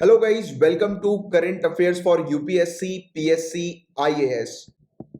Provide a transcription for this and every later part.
Hello guys, welcome to current affairs for UPSC PSC IAS.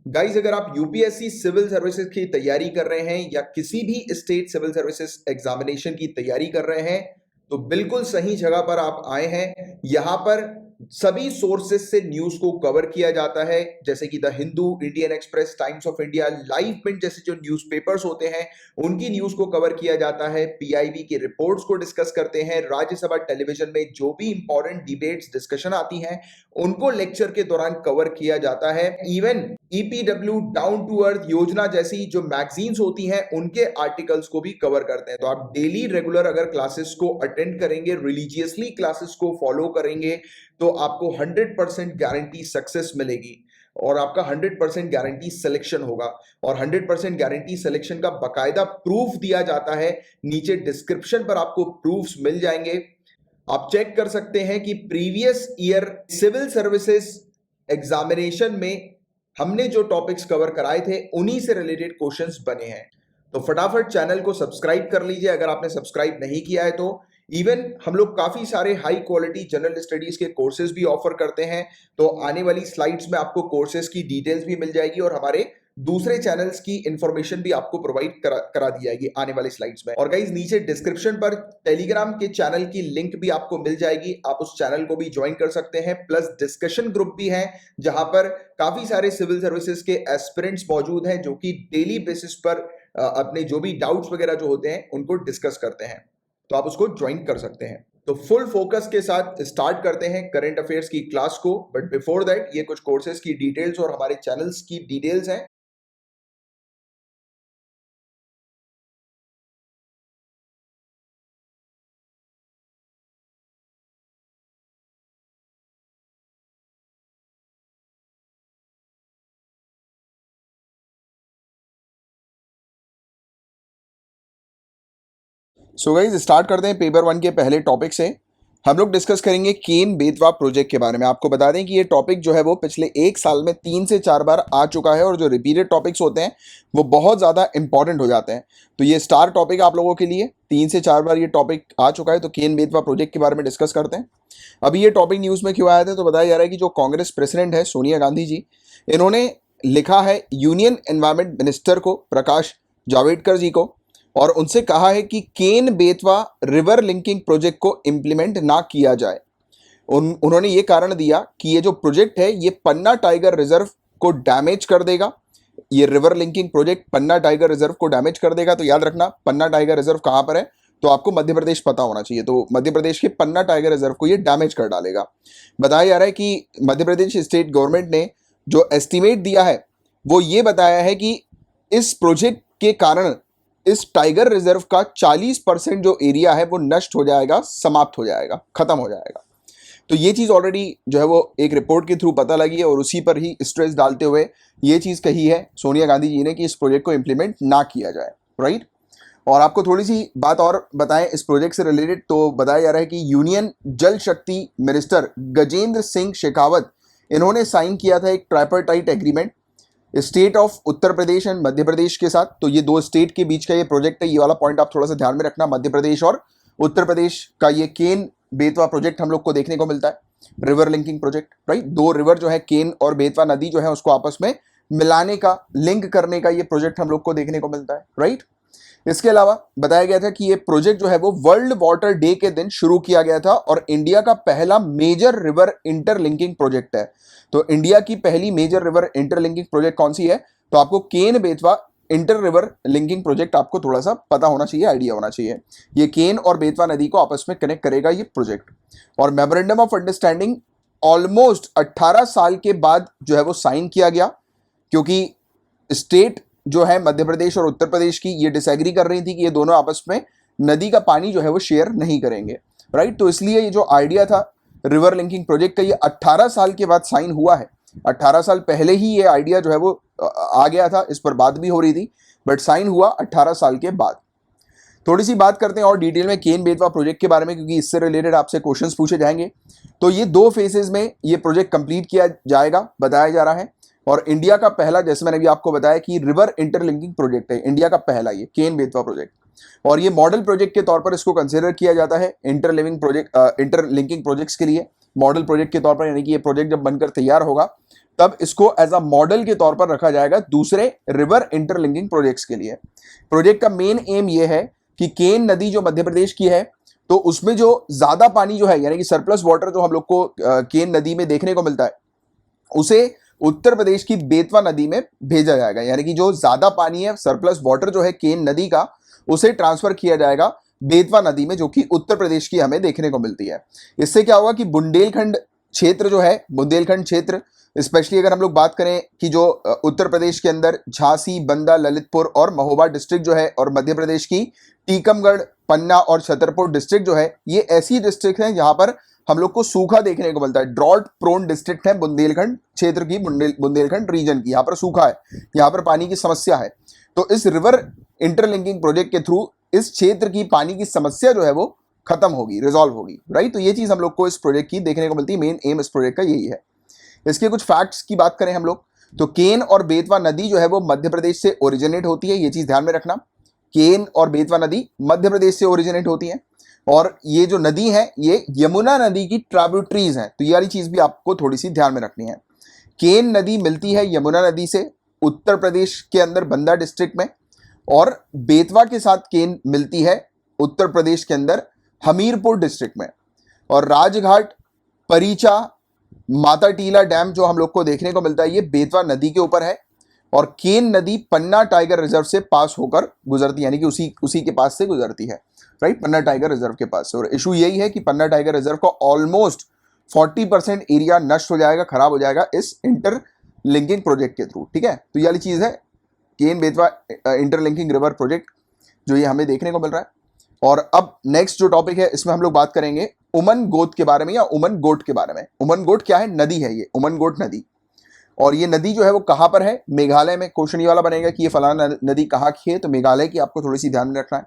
Guys, अगर आप UPSC civil services की तैयारी कर रहे हैं या किसी भी स्टेट सिविल सर्विसेज एग्जामिनेशन की तैयारी कर रहे हैं तो बिल्कुल सही जगह पर आप आए हैं। यहां पर सभी सोर्सेज से न्यूज को कवर किया जाता है, जैसे कि the Hindu, Indian Express, Times of India, Live Mint जैसे जो न्यूज़पेपर्स होते हैं उनकी न्यूज को कवर किया जाता है। पीआईबी की रिपोर्ट्स को डिस्कस करते हैं। राज्यसभा टेलीविजन में जो भी इंपॉर्टेंट डिबेट्स डिस्कशन आती हैं उनको लेक्चर के दौरान कवर किया जाता है। Even EPW, down to earth Yojana जैसी जो मैगजीन्स होती हैं उनके आर्टिकल्स को भी कवर करते हैं। तो आप डेली रेगुलर अगर क्लासेस को अटेंड करेंगे, रिलीजियसली क्लासेस को फॉलो करेंगे तो आपको 100% गारंटी सक्सेस मिलेगी और आपका 100% गारंटी सिलेक्शन होगा। और 100% गारंटी सिलेक्शन का बकायदा प्रूफ दिया जाता है। नीचे डिस्क्रिप्शन पर आपको प्रूफ्स मिल जाएंगे, आप चेक कर सकते हैं कि previous year civil services examination में हमने जो टॉपिक्स कवर कराए थे उन्हीं से रिलेटेड क्वेश्चंस बने हैं। तो फटाफट चैनल को सब्सक्राइब कर लीजिए अगर आपने सब्सक्राइब नहीं किया है तो। इवन हम लोग काफी सारे हाई क्वालिटी जनरल स्टडीज के कोर्सेज भी ऑफर करते हैं। तो आने वाली स्लाइड्स में आपको कोर्सेज की डिटेल्स भी मिल जाएगी और हमारे दूसरे चैनल्स की इंफॉर्मेशन भी आपको प्रोवाइड करा दी जाएगी आने वाली स्लाइड्स में। और गाइस, नीचे डिस्क्रिप्शन पर टेलीग्राम के चैनल की लिंक भी आपको मिल जाएगी, आप उस चैनल को भी ज्वाइन कर सकते हैं। प्लस डिस्कशन ग्रुप भी है जहां पर काफी सारे सिविल सर्विसेज के एस्पिरेंट्स मौजूद हैं जो कि डेली बेसिस पर अपने जो भी डाउट्स वगैरह जो होते हैं उनको डिस्कस करते हैं। तो आप उसको ज्वाइन कर सकते हैं। तो फुल फोकस के साथ स्टार्ट करते हैं करंट अफेयर्स की क्लास को। बट बिफोर दैट ये कुछ कोर्सेज की डिटेल्स और हमारे चैनल्स की डिटेल्स हैं। सो गाइस, स्टार्ट करते हैं पेपर वन के पहले टॉपिक से। हम लोग डिस्कस करेंगे केन बेतवा प्रोजेक्ट के बारे में। आपको बता दें कि ये टॉपिक जो है वो पिछले एक साल में 3 से 4 बार आ चुका है और जो रिपीटेड टॉपिक्स होते हैं वो बहुत ज़्यादा इंपॉर्टेंट हो जाते हैं। तो ये स्टार टॉपिक आप लोगों के लिए 3 से 4 बार ये टॉपिक आ चुका है। तो केन बेतवा प्रोजेक्ट के बारे में डिस्कस करते हैं। अभी ये टॉपिक न्यूज़ में क्यों आया था, तो बताया जा रहा है कि जो कांग्रेस प्रेसिडेंट है सोनिया गांधी जी, इन्होंने लिखा है यूनियन एनवायरमेंट मिनिस्टर को, प्रकाश जावड़ेकर जी को, और उनसे कहा है कि Ken Betwa river linking project को इंप्लीमेंट ना किया जाए। उन्होंने ये कारण दिया कि ये जो प्रोजेक्ट है ये पन्ना टाइगर रिजर्व को डैमेज कर देगा। ये रिवर लिंकिंग प्रोजेक्ट पन्ना टाइगर रिजर्व को डैमेज कर देगा। तो याद रखना, पन्ना टाइगर रिजर्व कहाँ पर है, तो आपको मध्य प्रदेश पता होना चाहिए। तो मध्य प्रदेश के पन्ना टाइगर रिजर्व को ये डैमेज कर डालेगा। बताया जा रहा है कि मध्य प्रदेश स्टेट गवर्नमेंट ने जो एस्टिमेट दिया है वो ये बताया है कि इस प्रोजेक्ट के कारण इस टाइगर रिजर्व का 40% जो एरिया है वो नष्ट हो जाएगा, समाप्त हो जाएगा, खत्म हो जाएगा। तो ये चीज़ ऑलरेडी जो है वो एक रिपोर्ट के थ्रू पता लगी है और उसी पर ही स्ट्रेस डालते हुए ये चीज़ कही है सोनिया गांधी जी ने कि इस प्रोजेक्ट को इंप्लीमेंट ना किया जाए, राइट। और आपको थोड़ी सी बात और बताएं इस प्रोजेक्ट से रिलेटेड, तो बताया जा रहा है कि यूनियन जल शक्ति मिनिस्टर गजेंद्र सिंह शेखावत, इन्होंने साइन किया था एक tripartite agreement state of Uttar Pradesh and Madhya Pradesh के साथ। तो ये दो स्टेट के बीच का ये प्रोजेक्ट है। ये वाला पॉइंट आप थोड़ा सा ध्यान में रखना, मध्य प्रदेश और उत्तर प्रदेश का ये केन बेतवा प्रोजेक्ट हम लोग को देखने को मिलता है, रिवर लिंकिंग प्रोजेक्ट, राइट। दो रिवर जो है केन और बेतवा नदी जो है उसको आपस में मिलाने का, लिंक करने का ये प्रोजेक्ट हम लोग को देखने को मिलता है, राइट। इसके अलावा बताया गया था कि ये प्रोजेक्ट जो है वो वर्ल्ड वाटर डे के दिन शुरू किया गया था और इंडिया का पहला मेजर रिवर इंटरलिंकिंग प्रोजेक्ट है। तो इंडिया की पहली मेजर रिवर इंटरलिंकिंग प्रोजेक्ट कौन सी है, तो आपको Ken Betwa inter river linking project आपको थोड़ा सा पता होना चाहिए, आइडिया होना चाहिए। ये केन और बेतवा नदी को आपस में कनेक्ट करेगा ये प्रोजेक्ट। और मेमोरेंडम ऑफ अंडरस्टैंडिंग ऑलमोस्ट 18 साल के बाद जो है वो साइन किया गया, क्योंकि स्टेट जो है मध्य प्रदेश और उत्तर प्रदेश की ये डिसएग्री कर रही थी कि ये दोनों आपस में नदी का पानी जो है वो शेयर नहीं करेंगे, राइट। तो इसलिए ये जो आइडिया था रिवर लिंकिंग प्रोजेक्ट का, ये 18 साल के बाद साइन हुआ है। 18 साल पहले ही ये आइडिया जो है वो आ गया था, इस पर बात भी हो रही थी, बट साइन हुआ 18 साल के बाद। थोड़ी सी बात करते हैं और डिटेल में केन बेतवा प्रोजेक्ट के बारे में, क्योंकि इससे रिलेटेड आपसे क्वेश्चंस पूछे जाएंगे। तो ये 2 फेजेस में ये प्रोजेक्ट कंप्लीट किया जाएगा, बताया जा रहा है। और इंडिया का पहला, जैसे मैंने अभी आपको बताया कि रिवर इंटरलिंकिंग प्रोजेक्ट है, इंडिया का पहला ये केन बेतवा प्रोजेक्ट। और ये मॉडल प्रोजेक्ट के तौर पर इसको कंसिडर किया जाता है इंटरलिंकिंग प्रोजेक्ट्स के लिए मॉडल प्रोजेक्ट के तौर पर, यानी कि ये प्रोजेक्ट जब बनकर तैयार होगा तब इसको एज अ मॉडल के तौर पर रखा जाएगा दूसरे रिवर इंटरलिंकिंग प्रोजेक्ट्स के लिए। प्रोजेक्ट का मेन एम ये है कि केन नदी जो मध्य प्रदेश की है, तो उसमें जो ज्यादा पानी जो है, यानी कि सरप्लस वाटर जो हम लोग को केन नदी में देखने को मिलता है, उसे उत्तर प्रदेश की बेतवा नदी में भेजा जाएगा। यानी कि जो ज्यादा पानी है, सरप्लस वाटर जो है केन नदी का, उसे ट्रांसफर किया जाएगा बेतवा नदी में, जो कि उत्तर प्रदेश की हमें देखने को मिलती है। इससे क्या होगा कि बुंदेलखंड क्षेत्र जो है, बुंदेलखंड क्षेत्र स्पेशली अगर हम लोग बात करें कि जो उत्तर प्रदेश के अंदर झांसी, बंदा, ललितपुर और महोबा डिस्ट्रिक्ट जो है, और मध्य प्रदेश की टीकमगढ़, पन्ना और छतरपुर डिस्ट्रिक्ट जो है, ये ऐसी डिस्ट्रिक्ट हैं जहां पर हम लोग को सूखा देखने को मिलता है। ड्रॉट प्रोन डिस्ट्रिक्ट है बुंदेलखंड क्षेत्र की, बुंदेलखंड रीजन की, यहाँ पर सूखा है, यहाँ पर पानी की समस्या है। तो इस रिवर इंटरलिंकिंग प्रोजेक्ट के थ्रू इस क्षेत्र की पानी की समस्या जो है वो खत्म होगी, रिजॉल्व होगी, राइट। तो ये चीज हम लोग को इस प्रोजेक्ट की देखने को मिलती है। मेन एम इस प्रोजेक्ट का यही है। इसके कुछ फैक्ट्स की बात करें हम लोग, तो केन और बेतवा नदी जो है वो मध्य प्रदेश से ओरिजिनेट होती है, ये चीज ध्यान में रखना। केन और बेतवा नदी मध्य प्रदेश से ओरिजिनेट होती है, और ये जो नदी है ये यमुना नदी की ट्राइब्यूटरीज हैं, तो ये वाली चीज भी आपको थोड़ी सी ध्यान में रखनी है। केन नदी मिलती है यमुना नदी से उत्तर प्रदेश के अंदर बंदा डिस्ट्रिक्ट में, और बेतवा के साथ केन मिलती है उत्तर प्रदेश के अंदर हमीरपुर डिस्ट्रिक्ट में। और राजघाट, परीचा, माता टीला डैम जो हम लोग को देखने को मिलता है, ये बेतवा नदी के ऊपर है। और केन नदी पन्ना टाइगर रिजर्व से पास होकर गुजरती है, यानी कि उसी के पास से गुजरती है, राइट, पन्ना टाइगर रिजर्व के पास से। और इशू यही है कि पन्ना टाइगर रिजर्व का ऑलमोस्ट 40% एरिया नष्ट हो जाएगा, खराब हो जाएगा इस इंटरलिंकिंग प्रोजेक्ट के थ्रू, ठीक है। तो ये वाली चीज है Ken Betwa interlinking river project, जो ये हमें देखने को मिल रहा है। और अब नेक्स्ट जो टॉपिक है, इसमें हम लोग बात करेंगे उमन गोट के बारे में, या उमन गोट के बारे में। उमन गोट क्या है? नदी है, ये उमन गोट नदी। और ये नदी जो है वो कहां पर है? मेघालय में। क्वेश्चन ये वाला बनेगा कि ये फलाना नदी कहाँ की है, तो मेघालय की आपको थोड़ी सी ध्यान में रखना है।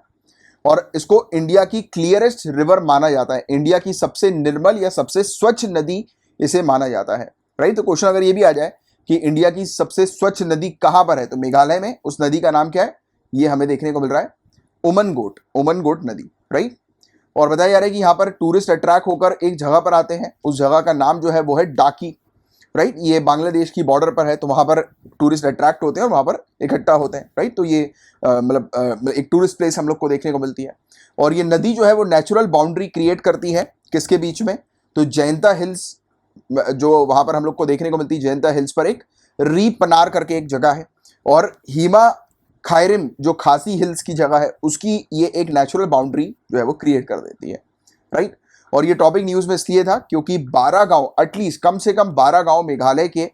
और इसको इंडिया की क्लियरेस्ट रिवर माना जाता है, इंडिया की सबसे निर्मल या सबसे स्वच्छ नदी इसे माना जाता है, राइट। तो क्वेश्चन अगर ये भी आ जाए कि इंडिया की सबसे स्वच्छ नदी कहां पर है, तो मेघालय में। उस नदी का नाम क्या है? ये हमें देखने को मिल रहा है उमन गोट नदी, राइट। और बताया जा रहा है कि यहाँ पर टूरिस्ट अट्रैक्ट होकर एक जगह पर आते हैं, उस जगह का नाम जो है वो है डाकी, राइट। ये बांग्लादेश की बॉर्डर पर है, तो वहां पर टूरिस्ट अट्रैक्ट होते हैं और वहां पर इकट्ठा होते हैं, राइट। तो ये मतलब एक टूरिस्ट प्लेस हम लोग को देखने को मिलती है। और ये नदी जो है वो नेचुरल बाउंड्री क्रिएट करती है, किसके बीच में? तो जयंता हिल्स, जो वहां पर हम लोग को देखने को मिलती है, जयंता हिल्स पर एक रीपनार करके एक जगह है, और हिमा खायरिम जो खासी हिल्स की जगह है, उसकी ये एक नेचुरल बाउंड्री जो है वो क्रिएट कर देती है, राइट। और ये टॉपिक न्यूज में इसलिए था क्योंकि 12 गांव, एटलीस्ट कम से कम 12 गांव मेघालय के,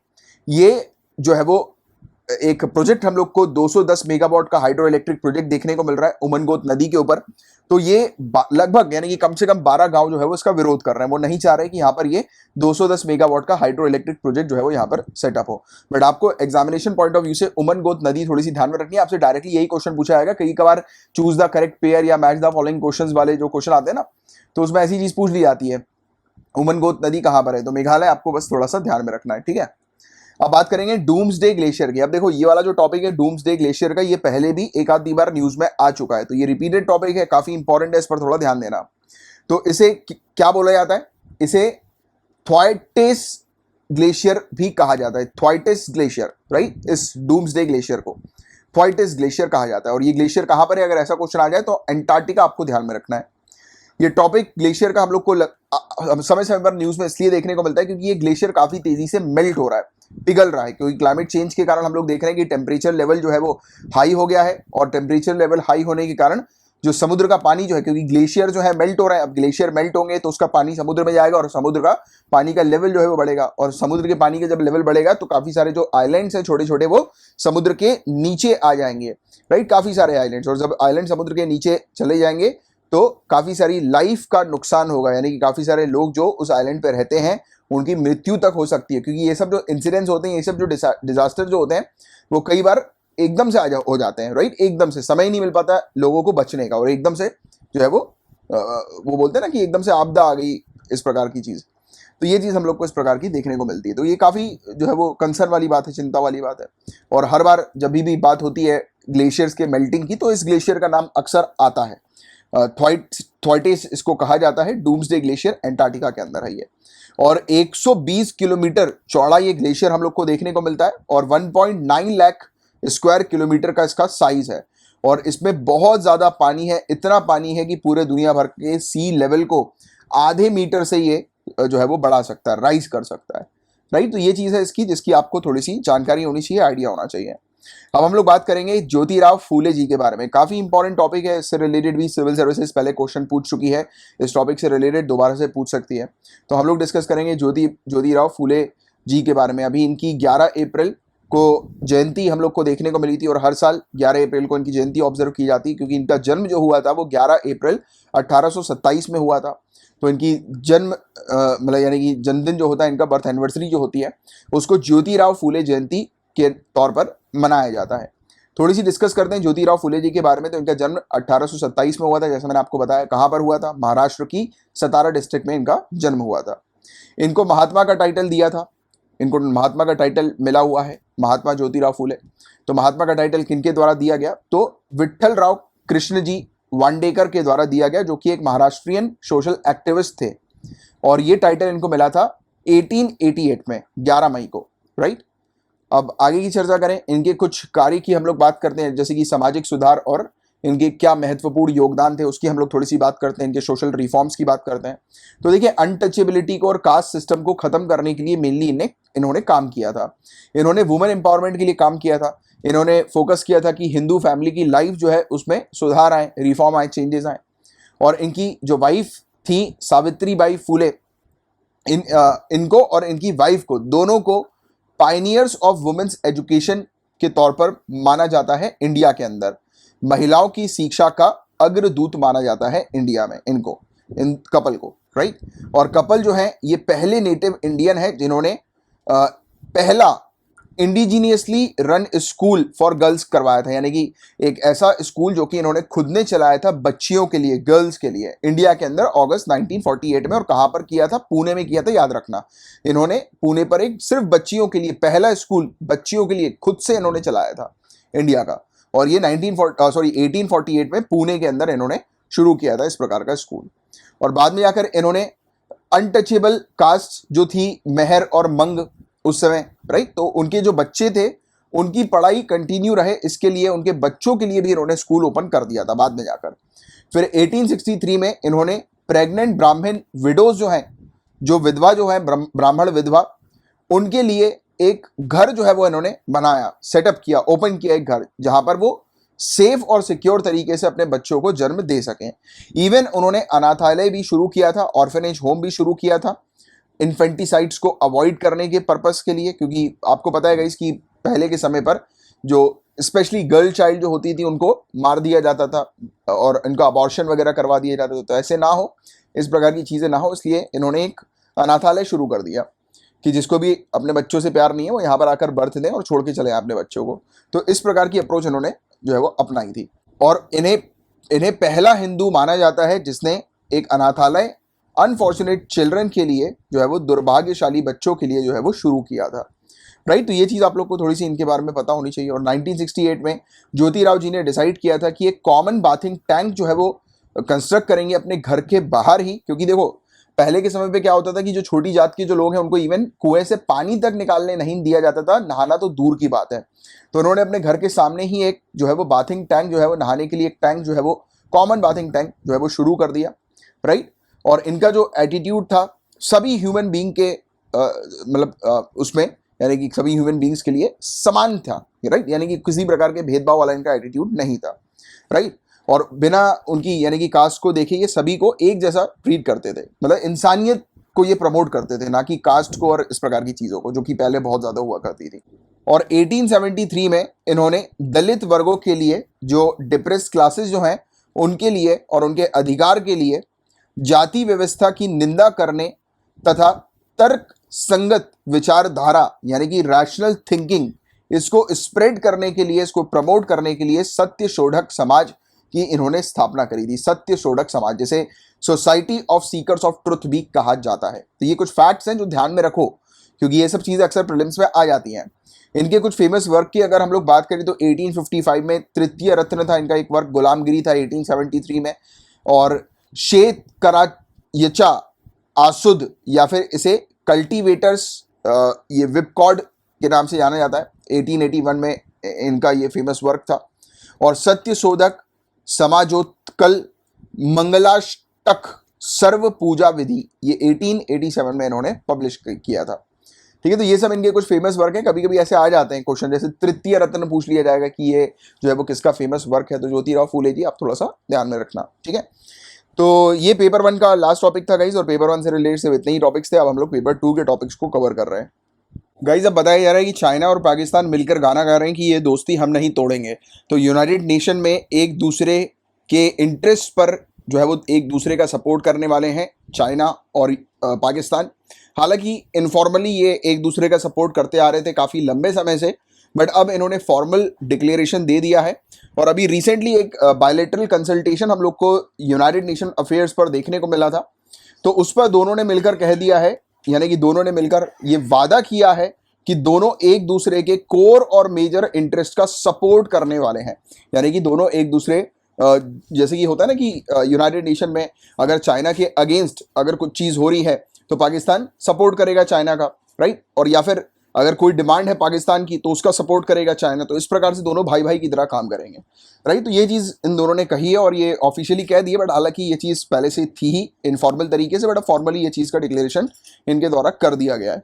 ये जो है वो एक प्रोजेक्ट हम लोग को 210 मेगावाट का हाइड्रो इलेक्ट्रिक प्रोजेक्ट देखने को मिल रहा है उमनगोट नदी के ऊपर। तो ये लगभग यानी कि कम से कम 12 गांव जो है वो इसका विरोध कर रहे हैं, वो नहीं चाह रहे कि यहाँ पर ये 210 मेगावाट का हाइड्रो इलेक्ट्रिक प्रोजेक्ट जो है वो यहाँ पर सेटअप हो। बट आपको एग्जामिनेशन पॉइंट ऑफ व्यू से उमनगोट नदी थोड़ी सी ध्यान में रखनी है, आपसे डायरेक्टली यही क्वेश्चन पूछा जाएगा। कई बार चूज द करेक्ट पेयर या मैच द फॉलोइंग क्वेश्चन वाले जो क्वेश्चन आते हैं ना, तो उसमें ऐसी चीज पूछ ली जाती है, उमनगोट नदी कहाँ पर है, तो मेघालय आपको बस थोड़ा सा ध्यान में रखना है, ठीक है। अब बात करेंगे डूम्सडे ग्लेशियर की। अब देखो ये वाला जो टॉपिक है डूम्सडे ग्लेशियर का, ये पहले भी एक आधी बार न्यूज में आ चुका है, तो ये रिपीटेड टॉपिक है, काफी इंपॉर्टेंट है, इस पर थोड़ा ध्यान देना। तो इसे क्या बोला जाता है? इसे थ्वाइटिस ग्लेशियर भी कहा जाता है, थ्वाइटिस ग्लेशियर, राइट। इस डूम्सडे ग्लेशियर को थ्वाइटिस ग्लेशियर कहा जाता है। और ये ग्लेशियर कहां पर है? अगर ऐसा क्वेश्चन आ जाए तो अंटार्कटिका आपको ध्यान में रखना है। ये टॉपिक ग्लेशियर का हम लोग को समय समय पर न्यूज में इसलिए देखने को मिलता है क्योंकि ये ग्लेशियर काफी तेजी से मेल्ट हो रहा है, पिघल रहा है, क्योंकि क्लाइमेट चेंज के कारण हम लोग देख रहे हैं कि टेम्परेचर लेवल जो है वो हाई हो गया है। और टेम्परेचर लेवल हाई होने के कारण जो समुद्र का पानी जो है, क्योंकि ग्लेशियर जो है मेल्ट हो रहा है, अब ग्लेशियर मेल्ट होंगे तो उसका पानी समुद्र में जाएगा और समुद्र का पानी का लेवल जो है वो बढ़ेगा। और समुद्र के पानी का जब लेवल बढ़ेगा तो काफी सारे जो आइलैंड्स हैं छोटे छोटे, वो समुद्र के नीचे आ जाएंगे, राइट। काफी सारे आइलैंड्स, और जब आइलैंड समुद्र के नीचे चले जाएंगे तो काफी सारी लाइफ का नुकसान होगा, यानी कि काफी सारे लोग जो उस आइलैंड पर रहते हैं उनकी मृत्यु तक हो सकती है। क्योंकि ये सब जो इंसिडेंट्स होते हैं, ये सब जो डिजास्टर जो होते हैं, वो कई बार एकदम से हो जाते हैं, राइट। एकदम से समय नहीं मिल पाता लोगों को बचने का, और एकदम से जो है वो बोलते हैं ना कि एकदम से आपदा आ गई, इस प्रकार की चीज। तो ये चीज हम लोग को इस प्रकार की देखने को मिलती है। तो ये काफी जो है वो कंसर्न वाली बात है, चिंता वाली बात है। और हर बार जब भी बात होती है ग्लेशियर्स के मेल्टिंग की, तो इस ग्लेशियर का नाम अक्सर आता है। थ्वाइटिस इसको कहा जाता है। डूम्सडे ग्लेशियर एंटार्क्टिका के अंदर है ये, और 120 किलोमीटर चौड़ा ये ग्लेशियर हम लोग को देखने को मिलता है, और 1.9 लाख स्क्वायर किलोमीटर का इसका साइज है, और इसमें बहुत ज़्यादा पानी है। इतना पानी है कि पूरे दुनिया भर के सी लेवल को आधे मीटर से ये जो है वो बढ़ा सकता है, राइज कर सकता है, राइट। तो ये चीज़ है इसकी, जिसकी आपको थोड़ी सी जानकारी होनी चाहिए, आइडिया होना चाहिए। अब हम लोग बात करेंगे ज्योतिराव फूले जी के बारे में। काफ़ी इंपॉर्टेंट टॉपिक है, इससे रिलेटेड भी सिविल सर्विसेज पहले क्वेश्चन पूछ चुकी है, इस टॉपिक से रिलेटेड दोबारा से पूछ सकती है। तो हम लोग डिस्कस करेंगे ज्योतिराव फूले जी के बारे में। अभी इनकी 11 अप्रैल को जयंती हम लोग को देखने को मिली थी, और हर साल 11 अप्रैल को इनकी जयंती ऑब्जर्व की जाती है, क्योंकि इनका जन्म जो हुआ था वो 11 अप्रैल 1827 में हुआ था। तो इनकी जन्म मतलब यानी कि जन्मदिन जो होता है, इनका बर्थ एनिवर्सरी जो होती है, उसको ज्योतिराव फूले जयंती के तौर पर मनाया जाता है। थोड़ी सी डिस्कस करते हैं ज्योतिराव फूले जी के बारे में। तो इनका जन्म 1827 में हुआ था, जैसे मैंने आपको बताया। कहाँ पर हुआ था? महाराष्ट्र की सतारा डिस्ट्रिक्ट में इनका जन्म हुआ था। इनको महात्मा का टाइटल दिया था, इनको महात्मा का टाइटल मिला हुआ है, महात्मा ज्योतिराव फूले। तो महात्मा का टाइटल किनके द्वारा दिया गया? तो विट्ठल राव कृष्ण जी वांडेकर के द्वारा दिया गया, जो कि एक महाराष्ट्रियन सोशल एक्टिविस्ट थे, और ये टाइटल इनको मिला था 1888 में 11 मई को, राइट। अब आगे की चर्चा करें, इनके कुछ कार्य की हम लोग बात करते हैं, जैसे कि सामाजिक सुधार और इनके क्या महत्वपूर्ण योगदान थे उसकी हम लोग थोड़ी सी बात करते हैं, इनके सोशल रिफॉर्म्स की बात करते हैं। तो देखिए, अनटचेबिलिटी को और कास्ट सिस्टम को खत्म करने के लिए मेनली इन्होंने काम किया था। इन्होंने वुमेन एम्पावरमेंट के लिए काम किया था। इन्होंने फोकस किया था कि हिंदू फैमिली की लाइफ जो है उसमें सुधार आए, रिफॉर्म आए, चेंजेस आए। और इनकी जो वाइफ थी सावित्रीबाई फूले, इनको और इनकी वाइफ को, दोनों को पायनियर्स ऑफ वुमेन्स एजुकेशन के तौर पर माना जाता है इंडिया के अंदर। महिलाओं की शिक्षा का अग्रदूत माना जाता है इंडिया में इनको, इन कपल को, राइट। और कपल जो है ये पहले नेटिव इंडियन है जिन्होंने पहला indigenously run school for girls करवाया था, यानी कि एक ऐसा स्कूल जो कि इन्होंने खुद ने चलाया था बच्चियों के लिए, गर्ल्स के लिए, इंडिया के अंदर अगस्त 1948 में। और कहाँ पर किया था? पुणे में किया था, याद रखना। इन्होंने पुणे पर एक सिर्फ बच्चियों के लिए पहला स्कूल, बच्चियों के लिए खुद से इन्होंने चलाया था इंडिया का, और ये 1848 में पुणे के अंदर इन्होंने शुरू किया था इस प्रकार का स्कूल। और बाद में जाकर इन्होंने अनटचेबल कास्ट जो थी मेहर और मंग उस समय, राइट, तो उनके जो बच्चे थे उनकी पढ़ाई कंटिन्यू रहे, इसके लिए उनके बच्चों के लिए भी इन्होंने स्कूल ओपन कर दिया था बाद में जाकर। फिर 1863 में इन्होंने प्रेग्नेंट ब्राह्मण विडोज जो हैं, जो विधवा जो है, ब्राह्मण विधवा, उनके लिए एक घर जो है वो इन्होंने बनाया, सेटअप किया, ओपन किया एक घर, जहां पर वो सेफ और सिक्योर तरीके से अपने बच्चों को जन्म दे सकें। इवन उन्होंने अनाथालय भी शुरू किया था, ऑर्फनेज होम भी शुरू किया था, इन्फेंटिसाइड्स को अवॉइड करने के पर्पस के लिए, क्योंकि आपको पता है गाइस कि पहले के समय पर जो स्पेशली गर्ल चाइल्ड जो होती थी उनको मार दिया जाता था और इनका अबॉर्शन वगैरह करवा दिया जाता था। तो ऐसे ना हो, इस प्रकार की चीज़ें ना हो, इसलिए इन्होंने एक अनाथालय शुरू कर दिया कि जिसको भी अपने बच्चों से प्यार नहीं है वो यहाँ पर आकर बर्थ दें और छोड़ के चले अपने बच्चों को। तो इस प्रकार की अप्रोच इन्होंने जो है वो अपनाई थी, और इन्हें पहला हिंदू माना जाता है जिसने एक अनाथालय अनफॉर्चुनेट चिल्ड्रन के लिए जो है वो, दुर्भाग्यशाली बच्चों के लिए जो है वो शुरू किया था, राइट। तो ये चीज़ आप लोग को थोड़ी सी इनके बारे में पता होनी चाहिए। और 1968 में ज्योतिराव जी ने डिसाइड किया था कि एक कॉमन बाथिंग टैंक जो है वो कंस्ट्रक्ट करेंगे अपने घर के बाहर ही, क्योंकि देखो पहले के समय पे क्या होता था कि जो छोटी जात के जो लोग हैं उनको इवन कुएं से पानी तक निकालने नहीं दिया जाता था, नहाना तो दूर की बात है। तो उन्होंने अपने घर के सामने ही एक जो है वो बाथिंग टैंक जो है वो, नहाने के लिए एक टैंक जो है वो, कॉमन बाथिंग टैंक जो है वो शुरू कर दिया, राइट। और इनका जो एटीट्यूड था सभी ह्यूमन बीइंग के मतलब उसमें, यानी कि सभी ह्यूमन बीइंग्स के लिए समान था, राइट, यानी कि किसी प्रकार के भेदभाव वाला इनका एटीट्यूड नहीं था, राइट। और बिना उनकी यानी कि कास्ट को देखे ये सभी को एक जैसा ट्रीट करते थे, मतलब इंसानियत को ये प्रमोट करते थे, ना कि कास्ट को और इस प्रकार की चीज़ों को, जो कि पहले बहुत ज़्यादा हुआ करती थी। और 1873 में इन्होंने दलित वर्गों के लिए, जो डिप्रेस क्लासेस जो हैं उनके लिए और उनके अधिकार के लिए जाति व्यवस्था की निंदा करने तथा तर्क संगत विचारधारा यानी कि रैशनल थिंकिंग, इसको स्प्रेड करने के लिए, इसको प्रमोट करने के लिए सत्य शोधक समाज की इन्होंने स्थापना करी थी। सत्य शोधक समाज, जैसे society of seekers of truth भी कहा जाता है। तो ये कुछ फैक्ट्स हैं जो ध्यान में रखो क्योंकि ये सब चीज़ें अक्सर प्रीलिम्स में आ जाती हैं। इनके कुछ फेमस वर्क की अगर हम लोग बात करें तो 1855 में तृतीय रत्न था इनका एक वर्क, गुलामगिरी था 1873 में, और शेत करा यचा आसुद या फिर इसे कल्टीवेटर्स, ये विपकॉर्ड के नाम से जाना जाता है, 1881 में इनका ये फेमस वर्क था। और सत्य शोधक, समाजोत्कल, मंगलाष्टक, सर्व पूजा विधि, ये 1887 में इन्होंने पब्लिश किया था। ठीक है, तो ये सब इनके कुछ फेमस वर्क हैं। कभी कभी ऐसे आ जाते हैं क्वेश्चन, जैसे तृतीय रत्न पूछ लिया जाएगा कि ये जो है वो किसका फेमस वर्क है, तो ज्योतिराव फूले जी, आप थोड़ा सा ध्यान में रखना। ठीक है, तो ये पेपर 1 का लास्ट टॉपिक था गाइज, और पेपर 1 से रिलेटेड सिर्फ इतने ही टॉपिक्स थे। अब हम लोग पेपर 2 के टॉपिक्स को कवर कर रहे हैं। गाइज अब बताया जा रहा है कि चाइना और पाकिस्तान मिलकर गाना गा रहे हैं कि ये दोस्ती हम नहीं तोड़ेंगे। तो यूनाइटेड नेशन में एक दूसरे के इंटरेस्ट पर जो है वो एक दूसरे का सपोर्ट करने वाले हैं चाइना और पाकिस्तान। हालांकि इनफॉर्मली ये एक दूसरे का सपोर्ट करते आ रहे थे काफ़ी लंबे समय से, बट अब इन्होंने फॉर्मल डिक्लेरेशन दे दिया है। और अभी रिसेंटली एक बायलैटरल कंसल्टेशन हम लोग को यूनाइटेड नेशन अफेयर्स पर देखने को मिला था, तो उस पर दोनों ने मिलकर कह दिया है, यानी कि दोनों ने मिलकर ये वादा किया है कि दोनों एक दूसरे के कोर और मेजर इंटरेस्ट का सपोर्ट करने वाले हैं। यानी कि दोनों एक दूसरे, जैसे कि होता है ना कि यूनाइटेड नेशन में अगर चाइना के अगेंस्ट अगर कुछ चीज़ हो रही है तो पाकिस्तान सपोर्ट करेगा चाइना का, राइट, और या फिर अगर कोई डिमांड है पाकिस्तान की तो उसका सपोर्ट करेगा चाइना। तो इस प्रकार से दोनों भाई भाई की तरह काम करेंगे, राइट। तो ये चीज़ इन दोनों ने कही है और ये ऑफिशियली कह दी है, बट हालांकि ये चीज़ पहले से थी ही इनफॉर्मल तरीके से, बट फॉर्मली ये चीज़ का डिक्लेरेशन इनके द्वारा कर दिया गया है।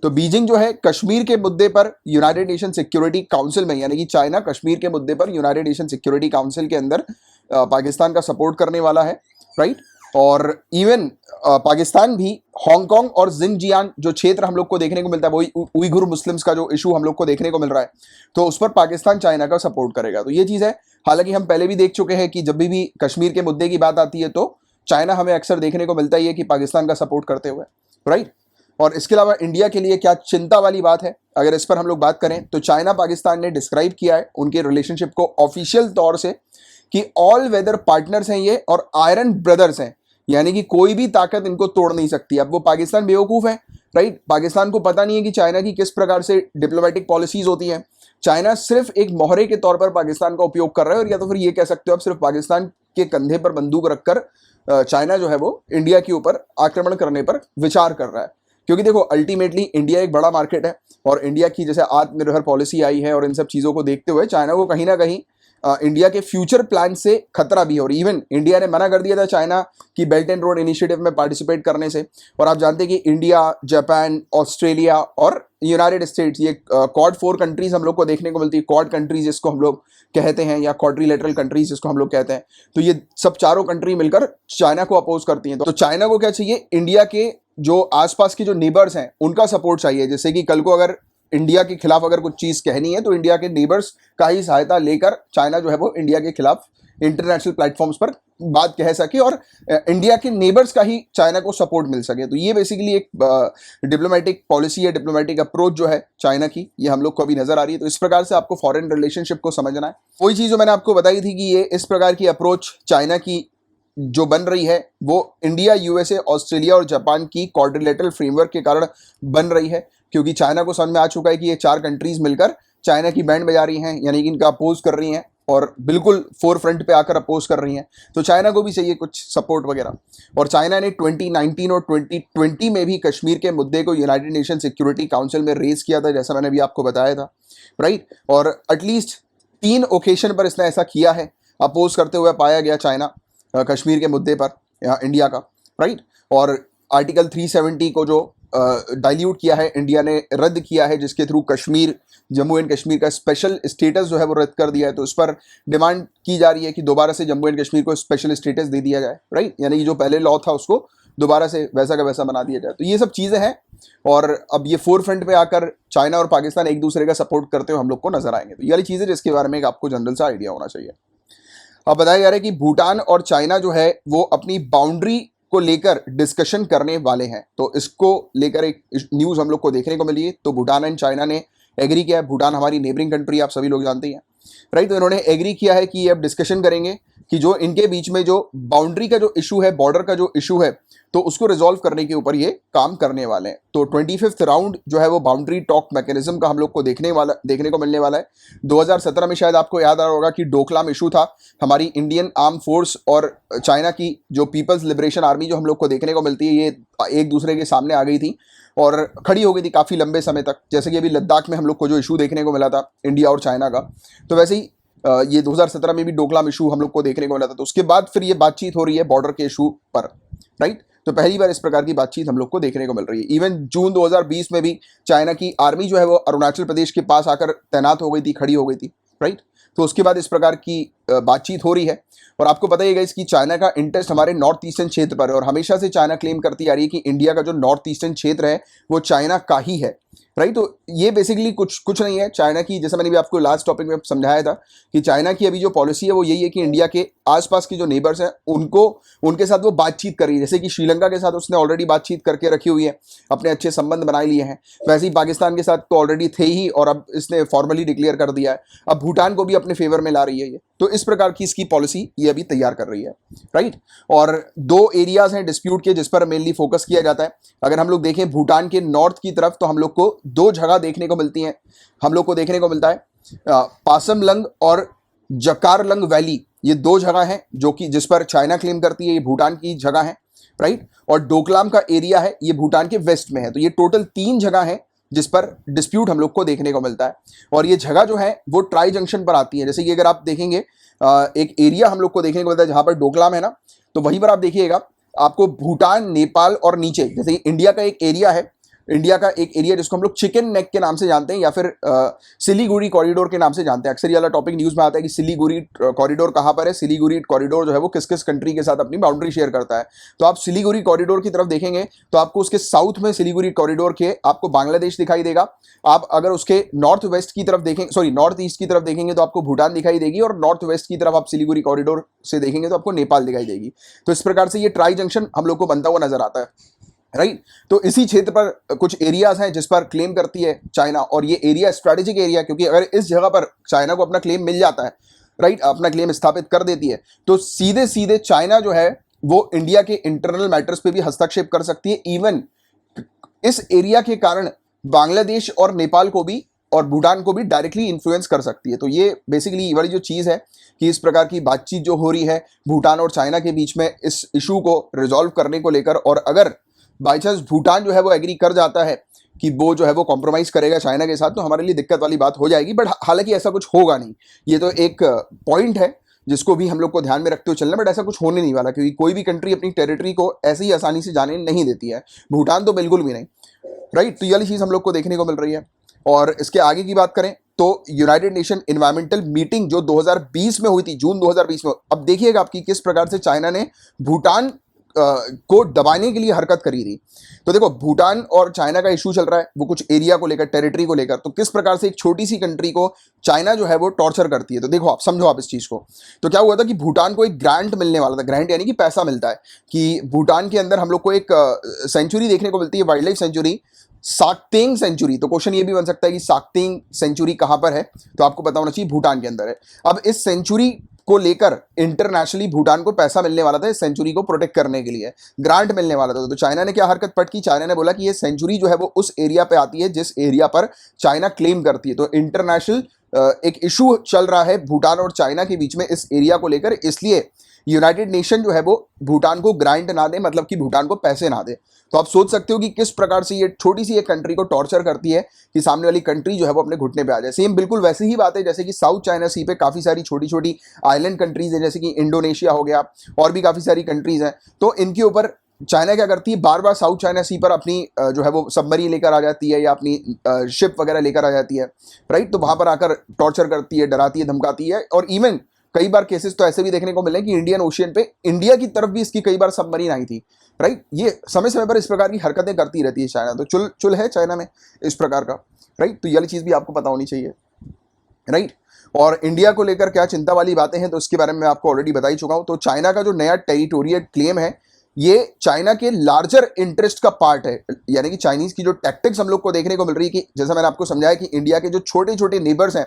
तो बीजिंग जो है कश्मीर के मुद्दे पर यूनाइटेड नेशन सिक्योरिटी काउंसिल में, यानी कि चाइना कश्मीर के मुद्दे पर यूनाइटेड नेशन सिक्योरिटी काउंसिल के अंदर पाकिस्तान का सपोर्ट करने वाला है, राइट। और इवन पाकिस्तान भी हांगकांग और जिंगजियांग जो क्षेत्र हम लोग को देखने को मिलता है, वही उइगुर मुस्लिम्स का जो इशू हम लोग को देखने को मिल रहा है, तो उस पर पाकिस्तान चाइना का सपोर्ट करेगा। तो ये चीज़ है। हालांकि हम पहले भी देख चुके हैं कि जब भी कश्मीर के मुद्दे की बात आती है तो चाइना हमें अक्सर देखने को मिलता ही है कि पाकिस्तान का सपोर्ट करते हुए, राइट। और इसके अलावा इंडिया के लिए क्या चिंता वाली बात है, अगर इस पर हम लोग बात करें तो चाइना पाकिस्तान ने डिस्क्राइब किया है उनके रिलेशनशिप को ऑफिशियल तौर से कि ऑल वेदर पार्टनर्स हैं ये और आयरन ब्रदर्स हैं, यानी कि कोई भी ताकत इनको तोड़ नहीं सकती। अब वो पाकिस्तान बेवकूफ़ है, राइट। पाकिस्तान को पता नहीं है कि चाइना की किस प्रकार से डिप्लोमेटिक पॉलिसीज होती हैं। चाइना सिर्फ एक मोहरे के तौर पर पाकिस्तान का उपयोग कर रहा है, और या तो फिर ये कह सकते हो आप सिर्फ पाकिस्तान के कंधे पर बंदूक रखकर चाइना जो है वो इंडिया के ऊपर आक्रमण करने पर विचार कर रहा है। क्योंकि देखो अल्टीमेटली इंडिया एक बड़ा मार्केट है, और इंडिया की जैसे आत्मनिर्भर पॉलिसी आई है और इन सब चीज़ों को देखते हुए चाइना को कहीं ना कहीं इंडिया के फ्यूचर प्लान से खतरा भी है। और इवन इंडिया ने मना कर दिया था चाइना की बेल्ट एंड रोड इनिशिएटिव में पार्टिसिपेट करने से। और आप जानते हैं कि इंडिया, जापान, ऑस्ट्रेलिया और यूनाइटेड स्टेट्स, ये क्वाड 4 कंट्रीज हम लोग को देखने को मिलती है। क्वाड कंट्रीज जिसको हम लोग कहते हैं, या क्वाड्रिलेटरल कंट्रीज जिसको हम लोग कहते हैं। तो ये सब चारों कंट्री मिलकर चाइना को अपोज करती हैं। तो चाइना को क्या चाहिए, इंडिया के जो आसपास के जो नेबर्स हैं उनका सपोर्ट चाहिए। जैसे कि कल को अगर इंडिया के खिलाफ अगर कुछ चीज़ कहनी है तो इंडिया के नेबर्स का ही सहायता लेकर चाइना जो है वो इंडिया के खिलाफ इंटरनेशनल प्लेटफॉर्म्स पर बात कह सके, और इंडिया के नेबर्स का ही चाइना को सपोर्ट मिल सके। तो ये बेसिकली एक डिप्लोमेटिक पॉलिसी है, डिप्लोमेटिक अप्रोच जो है चाइना की, ये हम लोग को अभी नजर आ रही है। तो इस प्रकार से आपको फॉरेन रिलेशनशिप को समझना है। वही चीज़ जो मैंने आपको बताई थी कि ये इस प्रकार की अप्रोच चाइना की जो बन रही है वो इंडिया, यूएसए, ऑस्ट्रेलिया और जापान की क्वाड्रिलेटरल फ्रेमवर्क के कारण बन रही है। क्योंकि चाइना को समझ में आ चुका है कि ये 4 कंट्रीज मिलकर चाइना की बैंड बजा रही हैं, यानी कि इनका अपोज कर रही हैं और बिल्कुल फोर फ्रंट पे आकर अपोज कर रही हैं। तो चाइना को भी चाहिए कुछ सपोर्ट वगैरह। और चाइना ने 2019 और 2020 में भी कश्मीर के मुद्दे को यूनाइटेड नेशन सिक्योरिटी काउंसिल में रेज किया था, जैसा मैंने भी आपको बताया था, राइट। और एटलीस्ट 3 ओकेशन पर इसने ऐसा किया है, अपोज करते हुए पाया गया चाइना कश्मीर के मुद्दे पर इंडिया का, राइट। और आर्टिकल 370 को जो डाइल्यूट किया है इंडिया ने, रद्द किया है, जिसके थ्रू कश्मीर, जम्मू एंड कश्मीर का स्पेशल स्टेटस जो है वो रद्द कर दिया है। तो उस पर डिमांड की जा रही है कि दोबारा से जम्मू एंड कश्मीर को स्पेशल स्टेटस दे दिया जाए, राइट। यानी कि जो पहले लॉ था उसको दोबारा से वैसा का वैसा बना दिया जाए। तो ये सब चीज़ें हैं, और अब ये फोर फ्रंट पे आकर चाइना और पाकिस्तान एक दूसरे का सपोर्ट करते हुए हम लोग को नजर आएंगे। तो ये वाली चीज़ें जिसके बारे में आपको जनरल सा आइडिया होना चाहिए। अब बताया जा रहा है कि भूटान और चाइना जो है वो अपनी बाउंड्री को लेकर डिस्कशन करने वाले हैं। तो इसको लेकर एक न्यूज़ हम लोग को देखने को मिली है। तो भूटान एंड चाइना ने एग्री किया है। भूटान हमारी नेबरिंग कंट्री, आप सभी लोग जानते हैं, राइट। तो इन्होंने एग्री किया है कि ये अब डिस्कशन करेंगे कि जो इनके बीच में जो बाउंड्री का जो इशू है, बॉर्डर का जो इशू है, तो उसको रिजॉल्व करने के ऊपर ये काम करने वाले हैं। तो 25th राउंड जो है वो बाउंड्री टॉक मैकेनिज्म का हम लोग को देखने को मिलने वाला है। 2017 में शायद आपको याद आ रहा होगा कि डोकलाम इशू था, हमारी इंडियन आर्म फोर्स और चाइना की जो पीपल्स लिबरेशन आर्मी जो हम लोग को देखने को मिलती है, ये एक दूसरे के सामने आ गई थी और खड़ी हो गई थी काफ़ी लंबे समय तक, जैसे कि अभी लद्दाख में हम लोग को जो इशू देखने को मिला था इंडिया और चाइना का। तो वैसे ही ये 2017 में भी डोकलाम इशू हम लोग को देखने को मिला था। तो उसके बाद फिर ये बातचीत हो रही है बॉर्डर के इशू पर, राइट। तो पहली बार इस प्रकार की बातचीत हम लोग को देखने को मिल रही है। इवन जून 2020 में भी चाइना की आर्मी जो है वो अरुणाचल प्रदेश के पास आकर तैनात हो गई थी, खड़ी हो गई थी, राइट। तो उसके बाद इस प्रकार की बातचीत हो रही है। और आपको पता ही है कि चाइना का इंटरेस्ट हमारे नॉर्थ ईस्टर्न क्षेत्र पर है और हमेशा से चाइना क्लेम करती आ रही है कि इंडिया का जो नॉर्थ ईस्टर्न क्षेत्र है वो चाइना का ही है, राइट। तो ये बेसिकली कुछ नहीं है चाइना की, जैसे मैंने भी आपको लास्ट टॉपिक में समझाया था कि चाइना की अभी जो पॉलिसी है वो यही है कि इंडिया के आसपास के जो नेबर्स हैं उनके साथ वो बातचीत कर रही है। जैसे कि श्रीलंका के साथ उसने ऑलरेडी बातचीत करके रखी हुई है, अपने अच्छे संबंध बनाए लिए हैं, वैसे ही पाकिस्तान के साथ तो ऑलरेडी थे ही और अब इसने फॉर्मली डिक्लेयर कर दिया है, अब भूटान को भी अपने फेवर में ला रही है ये। तो इस प्रकार की इसकी पॉलिसी ये अभी तैयार कर रही है, राइट। और दो एरियाज हैं डिस्प्यूट के जिस पर मेनली फोकस किया जाता है। अगर हम लोग देखें भूटान के नॉर्थ की तरफ तो हम लोग को दो जगह देखने को मिलती हैं। हम लोग को देखने को मिलता है पासमलंग और जकारलंग वैली, ये दो जगह हैं जो कि जिस पर चाइना क्लेम करती है ये भूटान की जगह है, राइट। और डोकलाम का एरिया है ये भूटान के वेस्ट में है। तो ये टोटल 3 जगह है जिस पर डिस्प्यूट हम लोग को देखने को मिलता है। और ये जगह जो है वो ट्राई जंक्शन पर आती है। जैसे कि अगर आप देखेंगे एक एरिया हम लोग को देखने को मिलता है जहां पर डोकलाम है ना, तो वहीं पर आप देखिएगा आपको भूटान, नेपाल और नीचे जैसे इंडिया का एक एरिया है, इंडिया का एक एरिया जिसको हम लोग चिकन नेक के नाम से जानते हैं या फिर सिलीगुड़ी कॉरिडोर के नाम से जानते हैं। अक्सर ये वाला टॉपिक न्यूज़ में आता है कि सिलीगुड़ी कॉरिडोर कहाँ पर है, सिलीगुड़ी कॉरिडोर जो है वो किस किस कंट्री के साथ अपनी बाउंड्री शेयर करता है। तो आप सिलीगुड़ी कॉरिडोर की तरफ देखेंगे तो आपको उसके साउथ में सिलीगुड़ी कॉरिडोर के आपको बांग्लादेश दिखाई देगा। आप अगर उसके नॉर्थ वेस्ट की तरफ देखेंगे, सॉरी नॉर्थ ईस्ट की तरफ देखेंगे तो आपको भूटान दिखाई देगी और नॉर्थ वेस्ट की तरफ आप सिलीगुड़ी कॉरिडोर से देखेंगे तो आपको नेपाल दिखाई देगी। तो इस प्रकार से ये ट्राई जंक्शन हम लोग को बनता हुआ नजर आता है, राइट। तो इसी क्षेत्र पर कुछ एरियाज हैं जिस पर क्लेम करती है चाइना और ये एरिया स्ट्रैटेजिक एरिया, क्योंकि अगर इस जगह पर चाइना को अपना क्लेम मिल जाता है, राइट, अपना क्लेम स्थापित कर देती है तो सीधे सीधे चाइना जो है वो इंडिया के इंटरनल मैटर्स पे भी हस्तक्षेप कर सकती है। इवन इस एरिया के कारण बांग्लादेश और नेपाल को भी और भूटान को भी डायरेक्टली इन्फ्लुएंस कर सकती है। तो ये बेसिकली वाली जो चीज़ है कि इस प्रकार की बातचीत जो हो रही है भूटान और चाइना के बीच में इस इशू को रिजॉल्व करने को लेकर, और अगर बाई चांस भूटान जो है वो एग्री कर जाता है कि वो जो है वो कॉम्प्रोमाइज़ करेगा चाइना के साथ, तो हमारे लिए दिक्कत वाली बात हो जाएगी। बट हालांकि ऐसा कुछ होगा नहीं, ये तो एक पॉइंट है जिसको भी हम लोग को ध्यान में रखते हुए चलना। बट ऐसा कुछ होने नहीं वाला, क्योंकि कोई भी कंट्री अपनी टेरिटरी को ऐसे ही आसानी से जाने नहीं देती है, भूटान तो बिल्कुल भी नहीं, राइट। तो ये वाली चीज़ हम लोग को देखने को मिल रही है। और इसके आगे की बात करें तो यूनाइटेड नेशन इन्वायरमेंटल मीटिंग जो 2020 में हुई थी, जून 2020 में, अब देखिएगा आपकी किस प्रकार से चाइना ने भूटान को दबाने के लिए हरकत करी थी। तो देखो भूटान और चाइना का इशू चल रहा है वो कुछ एरिया को लेकर, टेरिटरी को लेकर, तो किस प्रकार से एक छोटी सी कंट्री को चाइना जो है वो टॉर्चर करती है। तो देखो आप समझो आप इस चीज को। तो क्या हुआ था कि भूटान को एक ग्रांट मिलने वाला था, ग्रांट यानी कि पैसा मिलता है कि भूटान के अंदर हम लोग को एक सेंचुरी देखने को मिलती है, वाइल्ड लाइफ सेंचुरी, साक्तेंग सेंचुरी। तो क्वेश्चन ये भी बन सकता है कि साक्तेंग सेंचुरी कहां पर है, तो आपको पता होना चाहिए भूटान के अंदर है। अब इस सेंचुरी को लेकर इंटरनेशनली भूटान को पैसा मिलने वाला था इस सेंचुरी को प्रोटेक्ट करने के लिए, ग्रांट मिलने वाला था। तो चाइना ने क्या हरकत पट की, चाइना ने बोला कि ये सेंचुरी जो है वो उस एरिया पे आती है जिस एरिया पर चाइना क्लेम करती है। तो इंटरनेशनल एक इशू चल रहा है भूटान और चाइना के बीच में इस एरिया को लेकर, इसलिए यूनाइटेड नेशन जो है वो भूटान को ग्रांट ना दे, मतलब कि भूटान को पैसे ना दे। तो आप सोच सकते हो कि किस प्रकार से ये छोटी सी एक कंट्री को टॉर्चर करती है कि सामने वाली कंट्री जो है वो अपने घुटने पे आ जाए। सेम बिल्कुल वैसे ही बात है जैसे कि साउथ चाइना सी पे काफ़ी सारी छोटी छोटी आइलैंड कंट्रीज है, जैसे कि इंडोनेशिया हो गया और भी काफ़ी सारी कंट्रीज हैं। तो इनके ऊपर चाइना क्या करती है, बार बार साउथ चाइना सी पर अपनी जो है वो सबमरीन लेकर आ जाती है या अपनी शिप वगैरह लेकर आ जाती है, राइट। तो वहाँ पर आकर टॉर्चर करती है, डराती है, धमकाती है। और इवन कई बार केसेस तो ऐसे भी देखने को मिले कि इंडियन ओशियन पे इंडिया की तरफ भी इसकी कई बार सबमरीन आई थी, राइट। ये समय समय पर इस प्रकार की हरकतें करती रहती है चाइना। तो चुल चुल है चाइना में इस प्रकार का, राइट। तो ये वाली चीज़ भी आपको पता होनी चाहिए, राइट। और इंडिया को लेकर क्या चिंता वाली बातें हैं तो उसके बारे में मैं आपको ऑलरेडी बता ही चुका हूँ। तो चाइना का जो नया टेरिटोरियल क्लेम है ये चाइना के लार्जर इंटरेस्ट का पार्ट है, यानी कि चाइनीज की जो टैक्टिक्स हम लोग को देखने को मिल रही है कि जैसा मैंने आपको समझाया कि इंडिया के जो छोटे छोटे नेबर्स हैं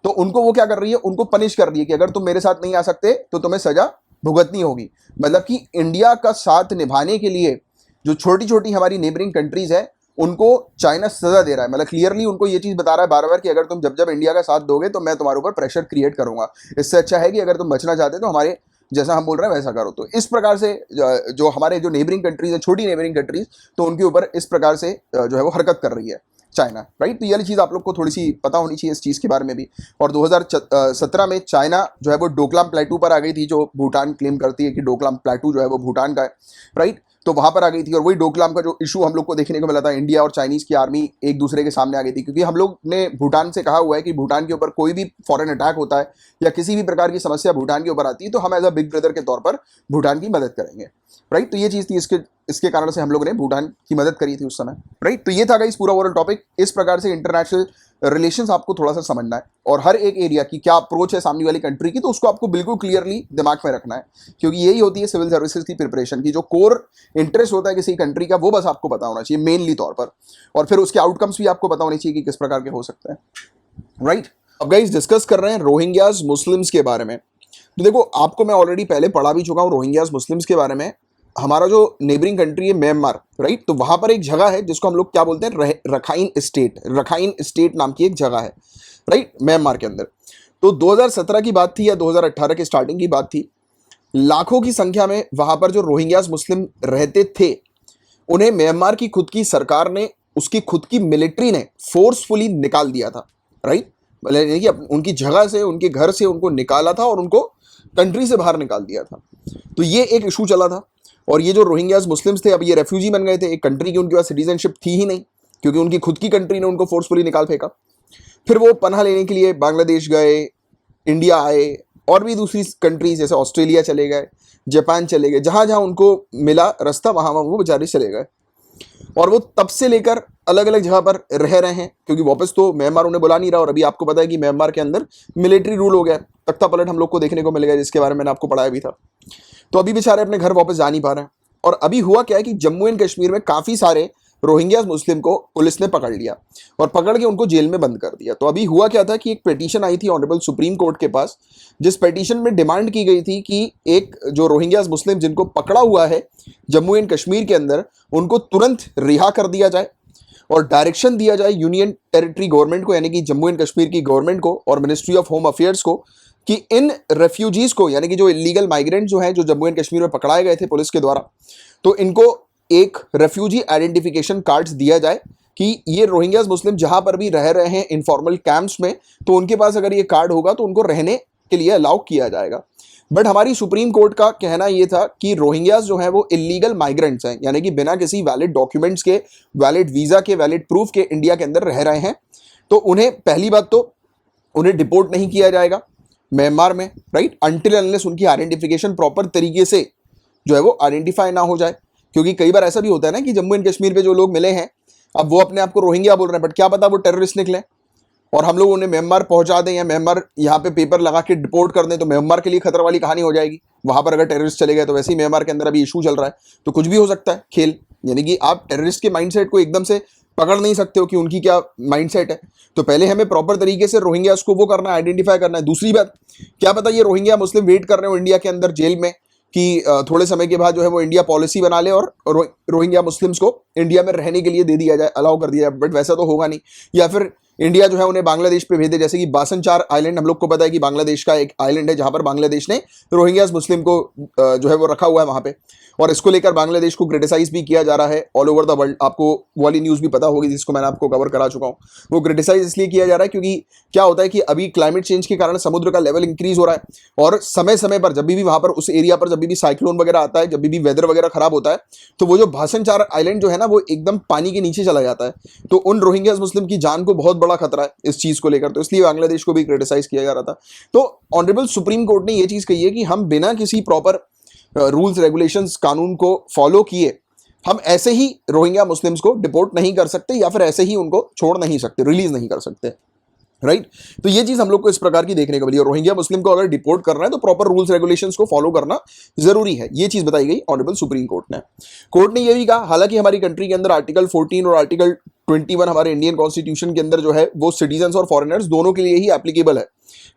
तो उनको वो क्या कर रही है, उनको पनिश कर रही है कि अगर तुम मेरे साथ नहीं आ सकते तो तुम्हें सजा भुगतनी होगी। मतलब कि इंडिया का साथ निभाने के लिए जो छोटी छोटी हमारी नेबरिंग कंट्रीज है उनको चाइना सजा दे रहा है। मतलब क्लियरली उनको ये चीज बता रहा है बार बार कि अगर तुम जब जब इंडिया का साथ दोगे तो मैं तुम्हारे ऊपर प्रेशर क्रिएट करूंगा। इससे अच्छा है कि अगर तुम बचना चाहते हो तो हमारे जैसा हम बोल रहे हैं वैसा करो। तो इस प्रकार से जो हमारे जो नेबरिंग कंट्रीज है, छोटी नेबरिंग कंट्रीज, तो उनके ऊपर इस प्रकार से जो है वो हरकत कर रही है चाइना, राइट। तो ये वाली चीज़ आप लोग को थोड़ी सी पता होनी चाहिए इस चीज़ के बारे में भी। और 2017 में चाइना जो है वो डोकलाम प्लेटू पर आ गई थी, जो भूटान क्लेम करती है कि डोकलाम प्लेटू जो है वो भूटान का है, राइट। तो वहां पर आ गई थी और वही डोकलाम का जो इशू हम लोग को देखने को मिला था, इंडिया और चाइनीज की आर्मी एक दूसरे के सामने आ गई थी, क्योंकि हम लोग ने भूटान से कहा हुआ है कि भूटान के ऊपर कोई भी फॉरेन अटैक होता है या किसी भी प्रकार की समस्या भूटान के ऊपर आती है तो हम एज अ बिग ब्रदर के तौर पर भूटान की मदद करेंगे, राइट। तो ये चीज़ थी, इसके कारण से हम लोगों ने भूटान की मदद करी थी उस समय, राइट। तो ये था गाइस पूरा ओवरऑल टॉपिक। इस प्रकार से इंटरनेशनल रिलेशंस आपको थोड़ा सा समझना है और हर एक एरिया की क्या अप्रोच है सामने वाली कंट्री की, तो उसको आपको बिल्कुल क्लियरली दिमाग में रखना है, क्योंकि यही होती है सिविल सर्विसेज की प्रिपरेशन की। जो कोर इंटरेस्ट होता है किसी कंट्री का वो बस आपको पता होना चाहिए मेनली तौर पर, और फिर उसके आउटकम्स भी आपको पता होने चाहिए कि किस प्रकार के हो सकते हैं, राइट। अब गाइस डिस्कस कर रहे हैं रोहिंग्याज मुस्लिम्स के बारे में। तो देखो, आपको मैं ऑलरेडी पहले पढ़ा भी चुका हूँ रोहिंग्याज मुस्लिम्स के बारे में। हमारा जो नेबरिंग कंट्री है म्यांमार, राइट, तो वहां पर एक जगह है जिसको हम लोग क्या बोलते हैं, रखाइन स्टेट नाम की एक जगह है, राइट, म्यांमार के अंदर। तो 2017 की बात थी या 2018 के स्टार्टिंग की बात थी। लाखों की संख्या में वहां पर जो रोहिंग्याज मुस्लिम रहते थे उन्हें म्यांमार की खुद की सरकार ने, उसकी खुद की मिलिट्री ने फोर्सफुली निकाल दिया था, राइट। मतलब कि उनकी जगह से, उनके घर से उनको निकाला था और उनको कंट्री से बाहर निकाल दिया था। तो ये एक इशू चला था। और ये जो रोहिंग्याज मुस्लिम्स थे अब ये रेफ्यूजी बन गए थे, एक कंट्री की उनके पास सिटीजनशिप थी ही नहीं, क्योंकि उनकी खुद की कंट्री ने उनको फोर्सफुली निकाल फेंका। फिर वो पनाह लेने के लिए बांग्लादेश गए, इंडिया आए, और भी दूसरी कंट्रीज जैसे ऑस्ट्रेलिया चले गए, जापान चले गए, जहां जहां उनको मिला रास्ता वहां वहां वो बेचारे चले गए। और वो तब से लेकर अलग अलग जगह पर रह रहे हैं, क्योंकि वापस तो म्यांमार उन्हें बुला नहीं रहा। और अभी आपको पता है कि म्यांमार के अंदर मिलिट्री रूल हो गया, तख्ता पलट हम लोग को देखने को मिलेगा, जिसके बारे में मैंने आपको पढ़ाया भी था। तो अभी बेचारे अपने घर वापस जा नहीं पा रहे हैं। और अभी हुआ क्या है कि जम्मू एंड कश्मीर में काफ़ी सारे रोहिंग्याज मुस्लिम को पुलिस ने पकड़ लिया और पकड़ के उनको जेल में बंद कर दिया। तो अभी हुआ क्या था कि एक पिटीशन आई थी ऑनरेबल सुप्रीम कोर्ट के पास, जिस पिटीशन में डिमांड की गई थी कि एक जो रोहिंग्याज मुस्लिम जिनको पकड़ा हुआ है जम्मू एंड कश्मीर के अंदर, उनको तुरंत रिहा कर दिया जाए और डायरेक्शन दिया जाए यूनियन टेरिटरी गवर्नमेंट को, यानी कि जम्मू एंड कश्मीर की गवर्नमेंट को और मिनिस्ट्री ऑफ होम अफेयर्स को, कि इन रेफ्यूजीज को, यानी कि जो इलीगल माइग्रेंट जो हैं जो जम्मू एंड कश्मीर में पकड़ाए गए थे पुलिस के द्वारा, तो इनको एक रेफ्यूजी आइडेंटिफिकेशन कार्ड्स दिया जाए कि ये रोहिंग्याज मुस्लिम जहां पर भी रह रहे हैं इनफॉर्मल कैंप्स में, तो उनके पास अगर ये कार्ड होगा तो उनको रहने के लिए अलाउ किया जाएगा। बट हमारी सुप्रीम कोर्ट का कहना यह था कि रोहिंग्याज जो है वो इलीगल माइग्रेंट्स हैं, यानी कि बिना किसी वैलिड डॉक्यूमेंट्स के, वैलिड वीजा के, वैलिड प्रूफ के इंडिया के अंदर रह रहे हैं। तो उन्हें पहली बात तो उन्हें डिपोर्ट नहीं किया जाएगा म्यांमार में, राइट, अनटिल अनलेस उनकी आइडेंटिफिकेशन प्रॉपर तरीके से जो है वो आइडेंटिफाई ना हो जाए। क्योंकि कई बार ऐसा भी होता है ना कि जम्मू एंड कश्मीर पे जो लोग मिले हैं, अब वो अपने आप को रोहिंग्या बोल रहे हैं, बट क्या पता वो टेररिस्ट निकले और हम लोग उन्हें म्यांमार पहुंचा दें या म्यांमार यहाँ पे पेपर लगा के डिपोर्ट कर दें, तो म्यांमार के लिए खतरा वाली कहानी हो जाएगी। वहां पर अगर टेररिस्ट चले गए तो वैसे ही म्यांमार के अंदर अभी इशू चल रहा है, तो कुछ भी हो सकता है खेल। यानी कि आप टेररिस्ट के माइंडसेट को एकदम से पकड़ नहीं सकते हो कि उनकी क्या माइंडसेट है। तो पहले हमें प्रॉपर तरीके से रोहिंग्यास को वो करना है, आइडेंटिफाई करना है। दूसरी बात, क्या पता ये रोहिंग्या मुस्लिम वेट कर रहे हो इंडिया के अंदर जेल में कि थोड़े समय के बाद जो है वो इंडिया पॉलिसी बना ले और रोहिंग्या मुस्लिम्स को इंडिया में रहने के लिए दे दिया जाए, अलाउ कर दिया जाए। बट वैसा तो होगा नहीं। या फिर इंडिया जो है उन्हें बांग्लादेश पे भेजे, जैसे कि बासनचार आइलैंड, हम लोग को पता है कि बांग्लादेश का एक आइलैंड है जहां पर बांग्लादेश ने रोहिंग्यास मुस्लिम को जो है वो रखा हुआ है वहां पे, और इसको लेकर बांग्लादेश को क्रिटिसाइज भी किया जा रहा है ऑल ओवर द वर्ल्ड। आपको वाली न्यूज़ भी पता होगी जिसको मैंने आपको कवर करा चुका हूँ। वो क्रिटिसाइज इसलिए किया जा रहा है क्योंकि क्या होता है कि अभी क्लाइमेट चेंज के कारण समुद्र का लेवल इंक्रीज हो रहा है, और समय समय पर जब भी वहां पर उस एरिया पर जब भी साइक्लोन वगैरह आता है, जब भी वेदर वगैरह खराब होता है, तो वो जो भाषणचार आइलैंड जो है ना वो एकदम पानी के नीचे चला जाता है। तो उन रोहिंग्यास मुस्लिम की जान को बहुत बड़ा खतरा है इस चीज को लेकर, तो इसलिए बांग्लादेश को भी क्रिटिसाइज किया जा रहा था। तो ऑनरेबल सुप्रीम कोर्ट ने ये चीज कही है कि हम बिना किसी प्रॉपर रूल्स रेगुलेशंस कानून को फॉलो किए हम ऐसे ही रोहिंग्या मुस्लिम्स को डिपोर्ट नहीं कर सकते, या फिर ऐसे ही उनको छोड़ नहीं सकते, रिलीज नहीं कर सकते, राइट। तो ये चीज हम लोग को इस प्रकार की देखने को मिली। और रोहिंग्या मुस्लिम को अगर डिपोर्ट करना है तो प्रॉपर रूल्स रेगुलेशंस को फॉलो करना जरूरी है, ये चीज बताई गई ऑनरेबल सुप्रीम कोर्ट ने। कोर्ट ने ये भी कहा, हालांकि हमारी कंट्री के अंदर आर्टिकल 14 और आर्टिकल 21 हमारे इंडियन कॉन्स्टिट्यूशन के अंदर जो है वो सिटीजन्स और फॉरेनर्स दोनों के लिए ही एप्लीकेबल है,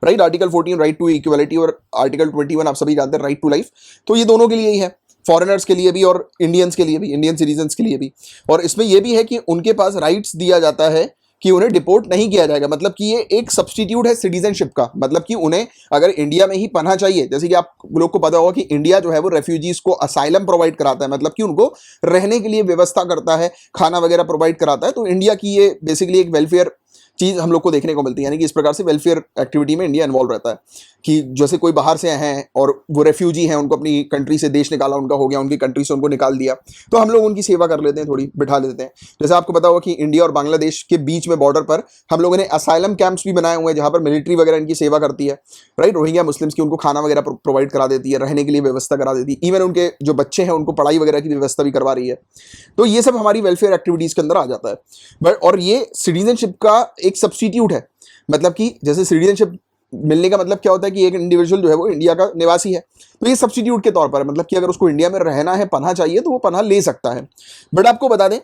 right. Article 14 right to equality और आर्टिकल 21 आप सभी जानते हैं राइट टू लाइफ। तो ये दोनों के लिए ही है, फॉरेनर्स के लिए भी और इंडियंस के लिए भी, इंडियन सिटीजन्स के लिए भी। और इसमें यह भी है कि उनके पास राइट्स दिया जाता है कि उन्हें डिपोर्ट नहीं किया जाएगा। मतलब कि ये एक सब्स्टिट्यूट है सिटीजनशिप का। मतलब कि उन्हें अगर इंडिया में ही पनाह चाहिए, जैसे कि आप लोग को पता होगा कि इंडिया जो है वो रेफ्यूजीज को असाइलम प्रोवाइड कराता है, मतलब कि उनको रहने के लिए व्यवस्था करता है, खाना वगैरह प्रोवाइड कराता है। तो इंडिया की ये बेसिकली एक वेलफेयर चीज हम लोग को देखने को मिलती है, यानी कि इस प्रकार से वेलफेयर एक्टिविटी में इंडिया इन्वॉल्व रहता है कि जैसे कोई बाहर से हैं और वो रेफ्यूजी हैं, उनको अपनी कंट्री से देश निकाला उनका हो गया, उनकी कंट्री से उनको निकाल दिया, तो हम लोग उनकी सेवा कर लेते हैं, थोड़ी बिठा लेते हैं। जैसे आपको पता होगा कि इंडिया और बांग्लादेश के बीच में बॉर्डर पर हम लोगों ने असाइलम कैंप्स भी बनाए हुए हैं जहां पर मिलिट्री वगैरह इनकी सेवा करती है, राइट। रोहिंग्या मुस्लिम्स की उनको खाना वगैरह प्रोवाइड करा देती है, रहने के लिए व्यवस्था करा देती है, इवन उनके जो बच्चे हैं उनको पढ़ाई वगैरह की व्यवस्था भी करवा रही है। तो ये सब हमारी वेलफेयर एक्टिविटीज के अंदर आ जाता है। बट और ये सिटीजनशिप का एक सब्स्टिट्यूट है। मतलब कि जैसे सिटीजनशिप मिलने का मतलब क्या होता है कि एक इंडिविजुअल जो है वो इंडिया का निवासी है, तो ये सब्स्टिट्यूट के तौर पर, मतलब कि अगर उसको इंडिया में रहना है, पनाह चाहिए, तो वो पनाह ले सकता है। बट आपको बता दें,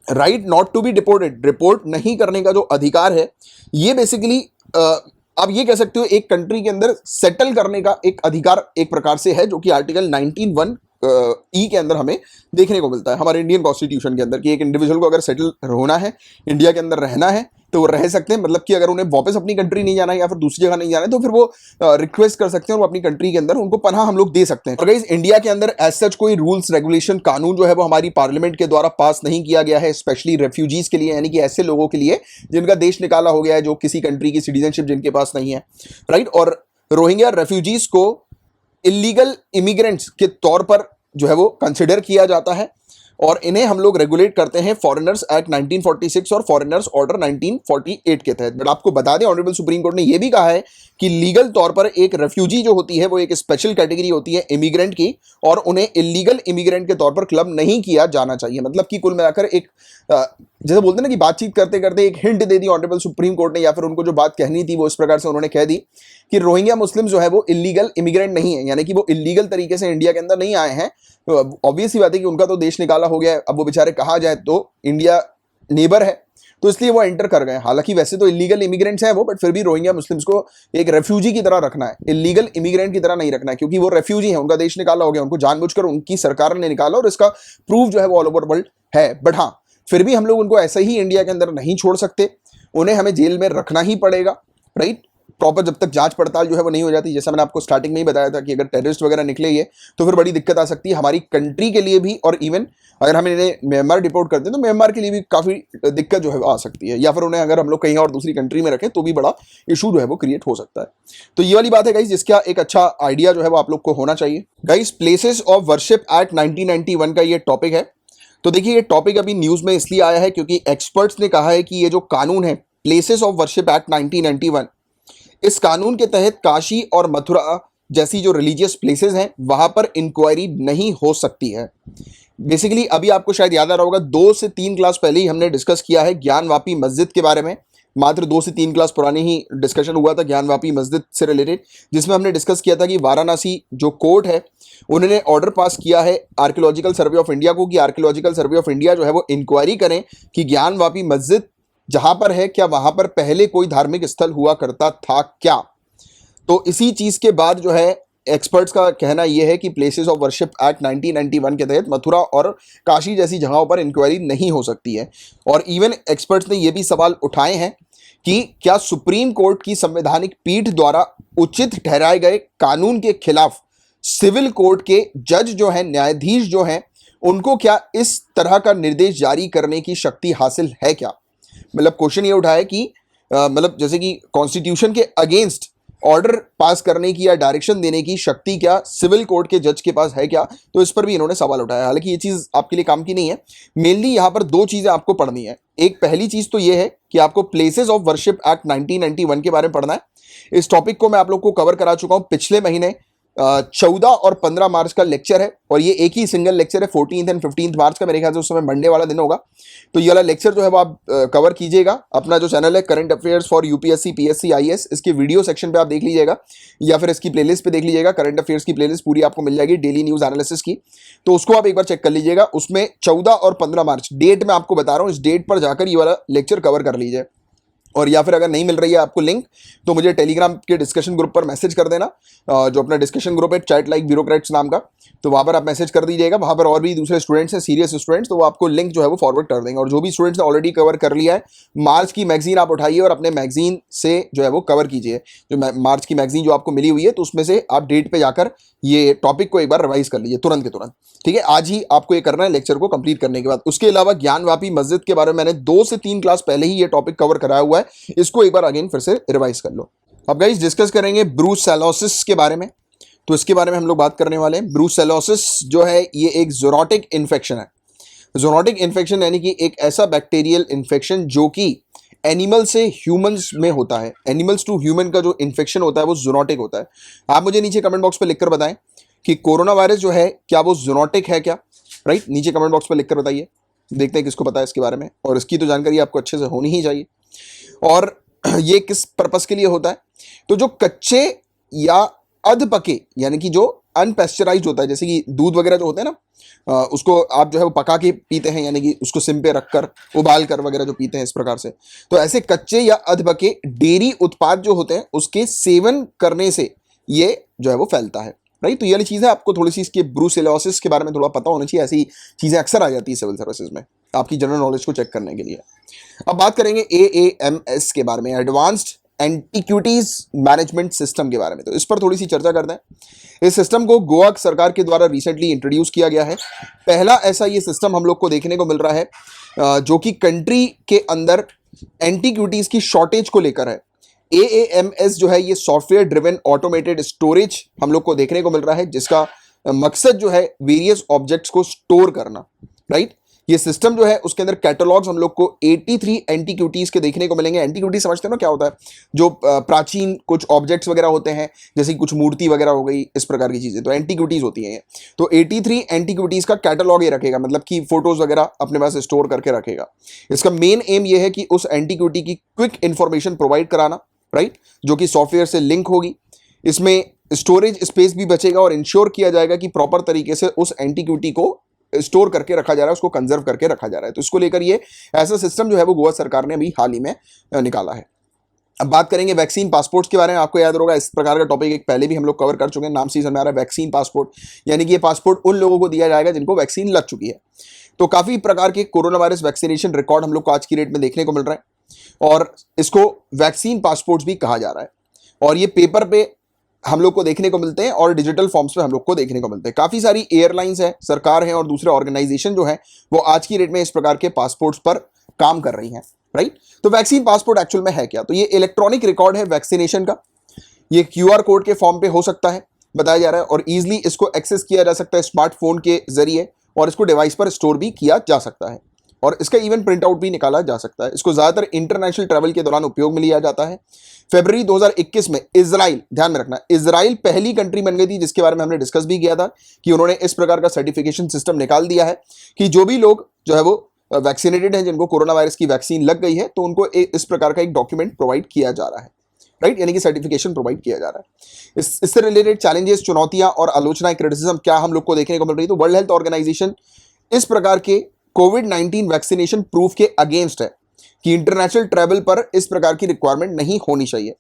right not to be deported, report नहीं करने का जो अधिकार है, ये बेसिकली आप ये कह सकते हो एक कंट्री के अंदर सेटल करने का एक अधिकार एक प्रकार से है, जो कि आर्टिकल 19(1) ई के अंदर हमें देखने को मिलता है हमारे इंडियन कॉन्स्टिट्यूशन के अंदर, कि एक इंडिविजुअल को अगर सेटल होना है, इंडिया के अंदर रहना है, तो वो रह सकते हैं। मतलब कि अगर उन्हें वापस अपनी कंट्री नहीं जाना है या फिर दूसरी जगह नहीं जाना है, तो फिर वो रिक्वेस्ट कर सकते हैं और अपनी कंट्री के अंदर उनको पनाह हम लोग दे सकते हैं। और गाइस, इंडिया के अंदर एज सच कोई रूल्स रेगुलेशन कानून जो है वो हमारी पार्लियामेंट के द्वारा पास नहीं किया गया है, स्पेशली रेफ्यूजीज के लिए, यानी कि ऐसे लोगों के लिए जिनका देश निकाला हो गया है, जो किसी कंट्री की सिटीजनशिप जिनके पास नहीं है, राइट। और रोहिंग्या रेफ्यूजीज को इलीगल इमिग्रेंट्स के तौर पर जो है वो कंसिडर किया जाता है, और इन्हें हम लोग रेगुलेट करते हैं फॉरेनर्स एक्ट 1946 और फॉरेनर्स ऑर्डर 1948 के तहत। बट आपको बता दें, ऑनरेबल सुप्रीम कोर्ट ने यह भी कहा है कि लीगल तौर पर एक रेफ्यूजी जो होती है वो एक स्पेशल कैटेगरी होती है इमिग्रेंट की, और उन्हें इलीगल इमिग्रेंट के तौर पर क्लब नहीं किया जाना चाहिए। मतलब कि कुल मिलाकर एक जैसे बोलते हैं ना कि बातचीत करते करते एक hint they the honourable Supreme court ने, या फिर उनको जो बात कहनी थी वो इस प्रकार से उन्होंने कह दी कि रोहिंग्या मुस्लिम जो है वो इलीगल इमिग्रेंट नहीं है, यानी कि वो इलीगल तरीके से इंडिया के अंदर नहीं आए हैं। ऑब्वियस ही बात है कि उनका तो देश निकाला हो गया है, अब वो बेचारे कहा जाए तो इंडिया नेबर है, तो इसलिए वो एंटर कर गए। हालांकि वैसे तो इलीगल इमिग्रेंट्स हैं वो, बट फिर भी रोहिंग्या मुस्लिम्स को एक रेफ्यूजी की तरह रखना है, इलीगल इमिग्रेंट की तरह नहीं रखना है, क्योंकि वो रेफ्यूजी है, उनका देश निकाला हो गया, उनको जानबूझकर उनकी सरकार ने निकाला, और इसका प्रूफ जो है वो ऑल ओवर वर्ल्ड है। बट हाँ, फिर भी हम लोग उनको ऐसे ही इंडिया के अंदर नहीं छोड़ सकते, उन्हें हमें जेल में रखना ही पड़ेगा, राइट। प्रॉपर जब तक जांच पड़ताल जो है वो नहीं हो जाती, जैसा मैंने आपको स्टार्टिंग में ही बताया था कि अगर टेररिस्ट वगैरह निकले ये, तो फिर बड़ी दिक्कत आ सकती है हमारी कंट्री के लिए भी, और इवन अगर हम इन्हें म्यांमार डिपोर्ट करते हैं तो म्यांमार के लिए भी काफ़ी दिक्कत जो है आ सकती है, या फिर उन्हें अगर हम लोग कहीं और दूसरी कंट्री में रखें तो भी बड़ा इशू जो है वो क्रिएट हो सकता है। तो ये वाली बात है गाइस, जिसका एक अच्छा आइडिया जो है वो आप लोग को होना चाहिए। Guys, places of worship act 1991 का ये टॉपिक है। तो देखिए, ये टॉपिक अभी न्यूज़ में इसलिए आया है क्योंकि एक्सपर्ट्स ने कहा है कि ये जो कानून है प्लेसेस ऑफ वर्शिप एक्ट 1991, इस कानून के तहत काशी और मथुरा जैसी जो रिलीजियस प्लेसेस हैं वहां पर इंक्वायरी नहीं हो सकती है। बेसिकली अभी आपको शायद याद आ रहा होगा, 2 से 3 क्लास पहले ही हमने डिस्कस किया है ज्ञानवापी मस्जिद के बारे में। मात्र 2 से 3 क्लास पुरानी ही डिस्कशन हुआ था ज्ञानवापी मस्जिद से रिलेटेड, जिसमें हमने डिस्कस किया था कि वाराणसी जो कोर्ट है उन्होंने ऑर्डर पास किया है आर्कियोलॉजिकल सर्वे ऑफ इंडिया को, कि आर्कियोलॉजिकल सर्वे ऑफ इंडिया जो है वो इंक्वायरी करें कि ज्ञानवापी मस्जिद जहां पर है क्या वहां पर पहले कोई धार्मिक स्थल हुआ करता था क्या। तो इसी चीज के बाद जो है एक्सपर्ट्स का कहना यह है कि प्लेसेस ऑफ वर्शिप एक्ट 1991 के तहत मथुरा और काशी जैसी जगहों पर इंक्वायरी नहीं हो सकती है। और इवन एक्सपर्ट्स ने यह भी सवाल उठाए हैं कि क्या सुप्रीम कोर्ट की संवैधानिक पीठ द्वारा उचित ठहराए गए कानून के खिलाफ सिविल कोर्ट के जज जो हैं, न्यायाधीश जो हैं, उनको क्या इस तरह का निर्देश जारी करने की शक्ति हासिल है क्या। मतलब क्वेश्चन ये उठाया कि मतलब जैसे कि कॉन्स्टिट्यूशन के अगेंस्ट ऑर्डर पास करने की या डायरेक्शन देने की शक्ति क्या सिविल कोर्ट के जज के पास है क्या। तो इस पर भी इन्होंने सवाल उठाया। हालांकि ये चीज़ आपके लिए काम की नहीं है। मेनली यहाँ पर 2 चीज़ें आपको पढ़नी है। एक पहली चीज़ तो ये है कि आपको प्लेसेस ऑफ वर्शिप एक्ट 1991 के बारे में पढ़ना है। इस टॉपिक को मैं आप लोग को कवर करा चुका हूँ पिछले महीने 14 और 15 मार्च का लेक्चर है, और ये एक ही सिंगल लेक्चर है 14 एंड 15 मार्च का। मेरे ख्याल से उस समय मंडे वाला दिन होगा। तो ये वाला लेक्चर जो है वो आप कवर कीजिएगा। अपना जो चैनल है current affairs for UPSC PSC IAS, इसके वीडियो सेक्शन पे आप देख लीजिएगा, या फिर इसकी प्लेलिस्ट पे देख लीजिएगा। करंट अफेयर्स की प्लेलिस्ट पूरी आपको मिल जाएगी डेली न्यूज़ एनालिसिस की, तो उसको आप एक बार चेक कर लीजिएगा। उसमें 14 और 15 मार्च डेट मैं आपको बता रहा हूँ, इस डेट पर जाकर ये वाला लेक्चर कवर कर लीजिए। और या फिर अगर नहीं मिल रही है आपको लिंक, तो मुझे टेलीग्राम के डिस्कशन ग्रुप पर मैसेज कर देना, जो अपना डिस्कशन ग्रुप है चैट लाइक ब्यूरोक्रेट्स नाम का, तो वहाँ पर आप मैसेज कर दीजिएगा। वहाँ पर और भी दूसरे स्टूडेंट्स हैं, सीरियस स्टूडेंट्स, तो वो आपको लिंक जो है वो फॉरवर्ड कर देंगे। और जो भी स्टूडेंट्स ने ऑलरेडी कवर कर लिया है, मार्च की मैगजीन आप उठाइए और अपने मैगजीन से जो है वो कवर कीजिए। जो मार्च की मैगजीन जो आपको मिली हुई है, तो उसमें से आप डेट पे जाकर ये टॉपिक को एक बार रिवाइज कर लीजिए तुरंत के तुरंत, ठीक है। आज ही आपको ये करना है लेक्चर को कंप्लीट करने के बाद। उसके अलावा ज्ञानवापी मस्जिद के बारे में मैंने 2 से 3 क्लास पहले ही ये टॉपिक कवर कराया हुआ है, इसको एक बार अगेन फिर से रिवाइज कर लो। अब गाइस डिस्कस करेंगे ब्रूसेलोसिस के बारे में। तो इसके बारे में हम लोग बात करने वाले हैं। ब्रूसेलोसिस जो है ये एक ज़ूनोटिक इन्फेक्शन है। ज़ूनोटिक इन्फेक्शन यानी कि एक ऐसा बैक्टीरियल इन्फेक्शन जो कि एनिमल से ह्यूमंस में होता है। एनिमल्स टू ह्यूमन का जो इन्फेक्शन होता है वो ज़ूनोटिक होता है। आप मुझे नीचे कमेंट बॉक्स पे लिखकर बताएं कि कोरोना वायरस जो है क्या वो ज़ूनोटिक है क्या, राइट? नीचे कमेंट बॉक्स पे लिखकर बताइए, देखते हैं किसको पता है इसके बारे में। और इसकी तो जानकारी आपको अच्छे से होनी ही चाहिए। और ये किस पर्पस के लिए होता है? तो जो कच्चे या अध पके यानी कि जो अनपेस्चराइज्ड होता है, जैसे कि दूध वगैरह जो होते हैं ना, उसको आप जो है वो पका के पीते हैं, यानी कि उसको सिम पे रखकर उबाल कर वगैरह जो पीते हैं इस प्रकार से। तो ऐसे कच्चे या अध पके डेयरी उत्पाद जो होते हैं उसके सेवन करने से ये जो है वो फैलता है, राइट? तो ये वाली चीज़ है, आपको थोड़ी सी इसके ब्रूसेलोसिस के बारे में थोड़ा पता होना चाहिए। ऐसी चीज़ें अक्सर आ जाती है सिविल सर्विसेज में आपकी जनरल नॉलेज को चेक करने के लिए। अब बात करेंगे AAMS के बारे में, एडवांस्ड एंटीक्यूटीज मैनेजमेंट सिस्टम के बारे में। तो इस पर थोड़ी सी चर्चा करते हैं। इस सिस्टम को गोवा सरकार के द्वारा रिसेंटली इंट्रोड्यूस किया गया है। पहला ऐसा ये सिस्टम हम लोग को देखने को मिल रहा है जो कि कंट्री के अंदर एंटीक्यूटीज की शॉर्टेज को लेकर है। AAMS जो है ये सॉफ्टवेयर ड्रिवन ऑटोमेटेड स्टोरेज हम लोग को देखने को मिल रहा है, जिसका मकसद जो है वेरियस ऑब्जेक्ट्स को स्टोर करना, राइट? ये सिस्टम जो है उसके अंदर कैटलॉग्स हम लोग को 83 एंटीक्यूटीज के देखने को मिलेंगे। एंटीक्यूटी समझते हो ना क्या होता है? जो प्राचीन कुछ ऑब्जेक्ट्स वगैरह होते हैं, जैसे कुछ मूर्ति वगैरह हो गई, इस प्रकार की चीजें, तो एंटीक्यूटीज होती हैं ये। तो 83 एंटीक्यूटीज का कैटलॉग ये रखेगा, मतलब कि फोटोज वगैरह अपने पास स्टोर करके रखेगा। इसका मेन एम ये है कि उस एंटीक्यूटी की क्विक इंफॉर्मेशन प्रोवाइड कराना, राइट, जो कि सॉफ्टवेयर से लिंक होगी। इसमें स्टोरेज स्पेस भी बचेगा और इंश्योर किया जाएगा कि प्रॉपर तरीके से उस एंटीक्यूटी को स्टोर करके रखा जा रहा है, उसको कंजर्व करके रखा जा रहा है। तो इसको लेकर ये ऐसा सिस्टम जो है वो गोवा सरकार ने अभी हाल ही में निकाला है। अब बात करेंगे वैक्सीन पासपोर्ट्स के बारे में। आपको याद होगा इस प्रकार का टॉपिक एक पहले भी हम लोग कवर कर चुके हैं। नाम से ही समझ आ रहा है वैक्सीन पासपोर्ट, यानी कि ये पासपोर्ट उन लोगों को दिया जाएगा जिनको वैक्सीन लग चुकी है। तो काफी प्रकार के कोरोना वायरस वैक्सीनेशन रिकॉर्ड हम लोग को आज की डेट में देखने को मिल रहा है और इसको वैक्सीन पासपोर्ट भी कहा जा रहा है। और ये पेपर पे हम लोग को देखने को मिलते हैं और डिजिटल फॉर्म्स में हम लोग को देखने को मिलते हैं। काफी सारी एयरलाइंस है, सरकार है और दूसरे ऑर्गेनाइजेशन जो है वो आज की डेट में इस प्रकार के पासपोर्ट्स पर काम कर रही हैं, राइट? तो वैक्सीन पासपोर्ट एक्चुअल में है क्या? तो ये इलेक्ट्रॉनिक रिकॉर्ड है वैक्सीनेशन का। ये QR कोड के फॉर्म पे हो सकता है, बताया जा रहा है, और इजिली इसको एक्सेस किया जा सकता है स्मार्टफोन के जरिए, और इसको डिवाइस पर स्टोर भी किया जा सकता है और इसका इवन प्रिंट आउट भी निकाला जा सकता है। इसको ज्यादातर इंटरनेशनल ट्रैवल के दौरान उपयोग में लिया जाता है। फरवरी 2021 में इजराइल, ध्यान में रखना, इजराइल पहली कंट्री बन गई थी, जिसके बारे में हमने डिस्कस भी किया था कि उन्होंने इस प्रकार का सर्टिफिकेशन सिस्टम निकाल दिया है कि जो भी लोग जो है वो वैक्सीनेटेड हैं, जिनको कोरोना वायरस की वैक्सीन लग गई है, तो उनको इस प्रकार का एक डॉक्यूमेंट प्रोवाइड किया जा रहा है, राइट? यानी कि सर्टिफिकेशन प्रोवाइड किया जा रहा है। इससे रिलेटेड चैलेंजेस, चुनौतियां और आलोचना, क्रिटिसिज्म क्या हम लोग को देखने को मिल रही है? तो वर्ल्ड हेल्थ ऑर्गेनाइजेशन इस प्रकार के कोविड-19 वैक्सीनेशन प्रूफ के अगेंस्ट है कि इंटरनेशनल ट्रैवल पर इस प्रकार की रिक्वायरमेंट नहीं होनी चाहिए।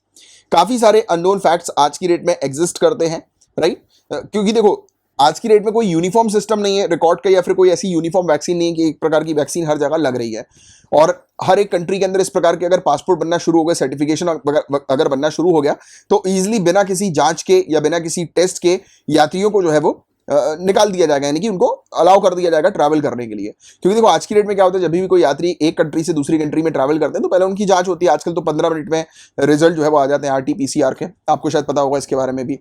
काफी सारे अननोन फैक्ट्स आज की डेट में एग्जिस्ट करते हैं, राइट? क्योंकि देखो आज की डेट में कोई यूनिफॉर्म सिस्टम नहीं है रिकॉर्ड का, या फिर कोई ऐसी यूनिफॉर्म वैक्सीन नहीं है कि एक प्रकार की वैक्सीन हर जगह लग रही है। और हर एक कंट्री के अंदर इस प्रकार के अगर पासपोर्ट बनना शुरू हो गए, सर्टिफिकेशन अगर बनना शुरू हो गया, तो इजिली बिना किसी जांच के या बिना किसी टेस्ट के यात्रियों को जो है वो निकाल दिया जाएगा, यानी कि उनको अलाउ कर दिया जाएगा ट्रैवल करने के लिए। क्योंकि देखो आज की डेट में क्या होता है, जब भी कोई यात्री एक कंट्री से दूसरी कंट्री में ट्रैवल करते हैं तो पहले उनकी जांच होती है। आजकल तो 15 मिनट में रिजल्ट जो है वो आ जाते हैं RT-PCR के, आपको शायद पता होगा इसके बारे में भी।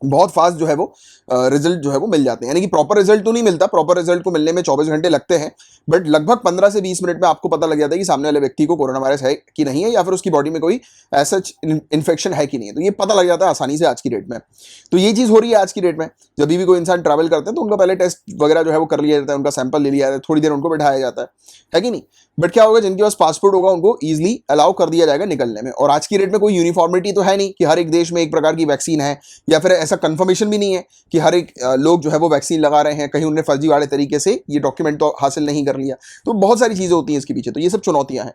बहुत फास्ट जो है वो रिजल्ट जो है वो मिल जाते हैं, यानी कि प्रॉपर रिजल्ट तो नहीं मिलता, प्रॉपर रिजल्ट को मिलने में 24 घंटे लगते हैं, बट लगभग 15 से 20 मिनट में आपको पता लग जाता है कि सामने वाले व्यक्ति को कोरोना वायरस है कि नहीं है, या फिर उसकी बॉडी में कोई ऐसा इन्फेक्शन है कि नहीं है। तो ये पता लग जाता है आसानी से आज की डेट में। तो ये चीज़ हो रही है आज की डेट में। जब भी कोई इंसान ट्रैवल करते हैं तो उनका पहले टेस्ट वगैरह जो है वो कर लिया जाता है, उनका सैंपल ले लिया जाता है, थोड़ी देर उनको बैठाया जाता है कि नहीं? बट क्या होगा, जिनके पास पासपोर्ट होगा उनको ईजिली अलाउ कर दिया जाएगा निकलने में। और आज की डेट में कोई यूनिफॉर्मिटी तो है नहीं कि हर एक देश में एक प्रकार की वैक्सीन है, या फिर ऐसा कंफर्मेशन भी नहीं है कि हर एक लोग जो है वो वैक्सीन लगा रहे हैं, कहीं उन्होंने फर्जी वाले तरीके से ये डॉक्यूमेंट तो हासिल नहीं कर लिया। तो बहुत सारी चीज़ें होती हैं इसके पीछे, तो ये सब चुनौतियां हैं।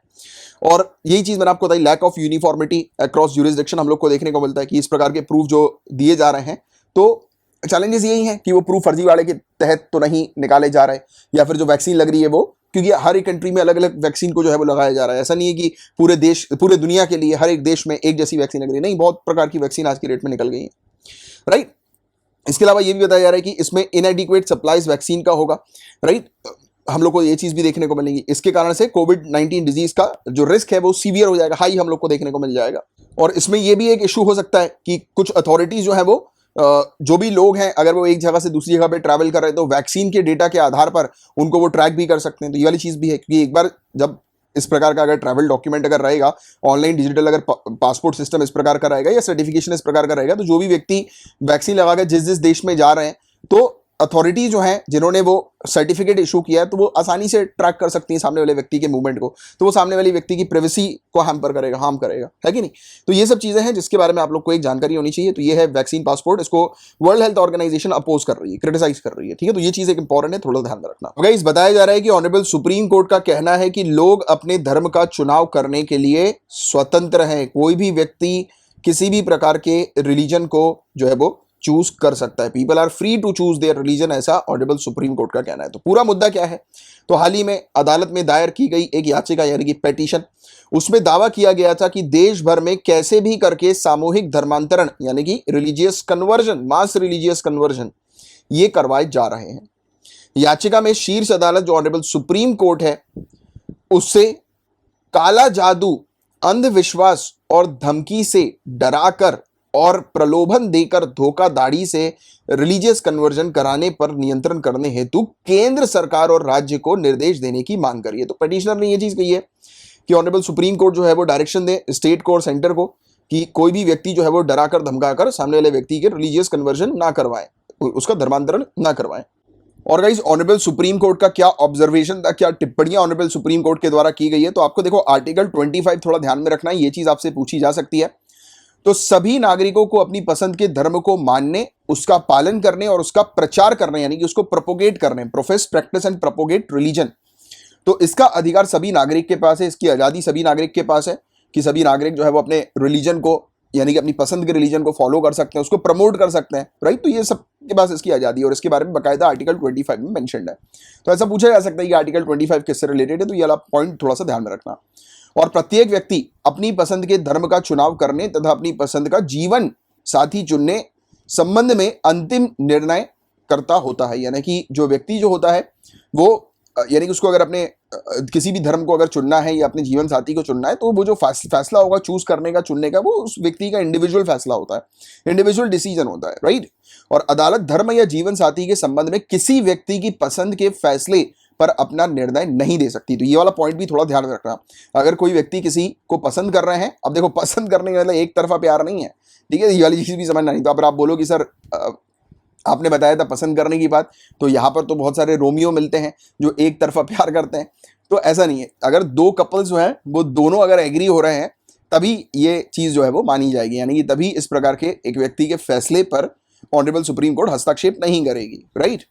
और यही चीज़ मैंने आपको बताई, lack of uniformity across jurisdiction हम लोग को देखने को मिलता है कि इस प्रकार के प्रूफ जो दिए जा रहे हैं, तो चैलेंजेस यही हैं कि वो प्रूफ फर्जी वाले के तहत तो नहीं निकाले जा रहे, या फिर जो वैक्सीन लग रही है वो, क्योंकि हर एक कंट्री में अलग अलग वैक्सीन को जो है वो लगाया जा रहा है। ऐसा नहीं है कि पूरे दुनिया के लिए हर एक देश में एक जैसी वैक्सीन लग रही है, नहीं, बहुत प्रकार की वैक्सीन आज की डेट में निकल गई है, राइट। इसके अलावा ये भी बताया जा रहा है कि इसमें इनएडिक्वेट सप्लाईज वैक्सीन का होगा, राइट। हम लोग को ये चीज भी देखने को मिलेगी। इसके कारण से कोविड-19 डिजीज का जो रिस्क है वो सीवियर हो जाएगा, हाई हम लोग को देखने को मिल जाएगा। और इसमें ये भी एक इशू हो सकता है कि कुछ अथॉरिटीज जो है वो जो भी लोग हैं, अगर वो एक जगह से दूसरी जगह पे ट्रैवल कर रहे हैं तो वैक्सीन के डेटा के आधार पर उनको वो ट्रैक भी कर सकते हैं। तो ये वाली चीज भी है, क्योंकि एक बार जब इस प्रकार का अगर ट्रैवल डॉक्यूमेंट अगर रहेगा, ऑनलाइन डिजिटल अगर पासपोर्ट सिस्टम इस प्रकार का रहेगा या सर्टिफिकेशन इस प्रकार का रहेगा, तो जो भी व्यक्ति वैक्सीन लगा के जिस जिस देश में जा रहे हैं, तो अथॉरिटी जो है जिन्होंने वो सर्टिफिकेट इशू किया है, तो वो आसानी से ट्रैक कर सकती है सामने वाले व्यक्ति के मूवमेंट को। तो वो सामने वाले व्यक्ति की प्राइवेसी को हार्म करेगा, है कि नहीं। तो ये सब चीजें हैं जिसके बारे में आप लोग को एक जानकारी होनी चाहिए। तो ये है वैक्सीन पासपोर्ट, इसको वर्ल्ड हेल्थ ऑर्गेनाइजेशन अपोज कर रही है, क्रिटिसाइज कर रही है, ठीक है। तो ये चीज एक इंपॉर्टेंट है, थोड़ा ध्यान में रखना। गाइस, बताया जा रहा है कि ऑनरेबल सुप्रीम कोर्ट का कहना है कि लोग अपने धर्म का चुनाव करने के लिए स्वतंत्र हैं। कोई भी व्यक्ति किसी भी प्रकार के रिलीजन को जो है वो चूज कर सकता है। People are free to choose their religion, ऐसा ऑनरेबल सुप्रीम कोर्ट का कहना है। तो पूरा मुद्दा क्या है, तो हाल ही में अदालत में दायर की गई एक याचिका यानी कि पेटिशन, उसमें दावा किया गया था कि देश भर में कैसे भी करके सामूहिक धर्मांतरण यानी कि रिलीजियस कन्वर्जन, मास रिलीजियस कन्वर्जन, ये करवाए जा रहे हैं। याचिका में शीर्ष अदालत जो ऑनरेबल सुप्रीम कोर्ट है उससे काला जादू, अंधविश्वास और धमकी से डराकर और प्रलोभन देकर धोखाधड़ी से रिलीजियस कन्वर्जन कराने पर नियंत्रण करने हेतु केंद्र सरकार और राज्य को निर्देश देने की मांग करी है। तो पिटीशनर ने यह चीज कही है कि ऑनरेबल सुप्रीम कोर्ट जो है वो डायरेक्शन दे स्टेट को और सेंटर को कि कोई भी व्यक्ति जो है वो डराकर धमकाकर सामने वाले व्यक्ति के रिलीजियस कन्वर्जन ना करवाए, उसका धर्मांतरण ना करवाए। और गाइस, ऑनरेबल सुप्रीम कोर्ट का क्या ऑब्जर्वेशन था, क्या टिप्पणियां ऑनरेबल सुप्रीम कोर्ट के द्वारा की गई है, तो आपको देखो आर्टिकल 25 थोड़ा ध्यान में रखना है, ये चीज आपसे पूछी जा सकती है। तो सभी नागरिकों को अपनी पसंद के धर्म को मानने, उसका पालन करने और उसका प्रचार करने यानी कि उसको प्रोपोगेट करने, profess, practice and propagate religion, तो इसका अधिकार सभी नागरिक के पास है। इसकी आज़ादी सभी नागरिक के पास है कि सभी नागरिक जो है वो अपने रिलीजन को यानी कि अपनी पसंद के रिलीजन को फॉलो कर सकते हैं, उसको प्रमोट कर सकते हैं, राइट। तो ये सब के पास इसकी आज़ादी है और इसके बारे में बाकायदा आर्टिकल 25 में मेंशन्ड है। तो ऐसा पूछा जा सकता है कि आर्टिकल 25 किससे रिलेटेड है, तो ये वाला पॉइंट थोड़ा सा ध्यान में रखना। और प्रत्येक व्यक्ति अपनी पसंद के धर्म का चुनाव करने तथा अपनी पसंद का जीवन साथी चुनने संबंध में अंतिम निर्णय करता होता है। यानी कि जो व्यक्ति जो होता है वो यानी कि उसको अगर अपने किसी भी धर्म को अगर चुनना है या अपने जीवन साथी को चुनना है, तो वो जो फैसला होगा चूज करने का, चुनने का, वो उस व्यक्ति का इंडिविजुअल फैसला होता है, इंडिविजुअल डिसीजन होता है, राइट। और अदालत धर्म या जीवन साथी के संबंध में किसी व्यक्ति की पसंद के फैसले पर अपना निर्णय नहीं दे सकती। तो ये वाला पॉइंट भी थोड़ा ध्यान में रखना। अगर कोई व्यक्ति किसी को पसंद कर रहे हैं, अब देखो पसंद करने का मतलब एक तरफा प्यार नहीं है, ठीक है, ये वाली चीज भी समझना। नहीं तो अगर आप बोलो कि सर आपने बताया था पसंद करने की बात, तो यहाँ पर तो बहुत सारे रोमियो मिलते हैं जो एक तरफा प्यार करते हैं, तो ऐसा नहीं है। अगर दो कपल्स जो हैं वो दोनों अगर एग्री हो रहे हैं तभी ये चीज जो है वो मानी जाएगी, यानी कि तभी इस प्रकार के एक व्यक्ति के फैसले पर ऑनरेबल सुप्रीम कोर्ट हस्तक्षेप नहीं करेगी, राइट।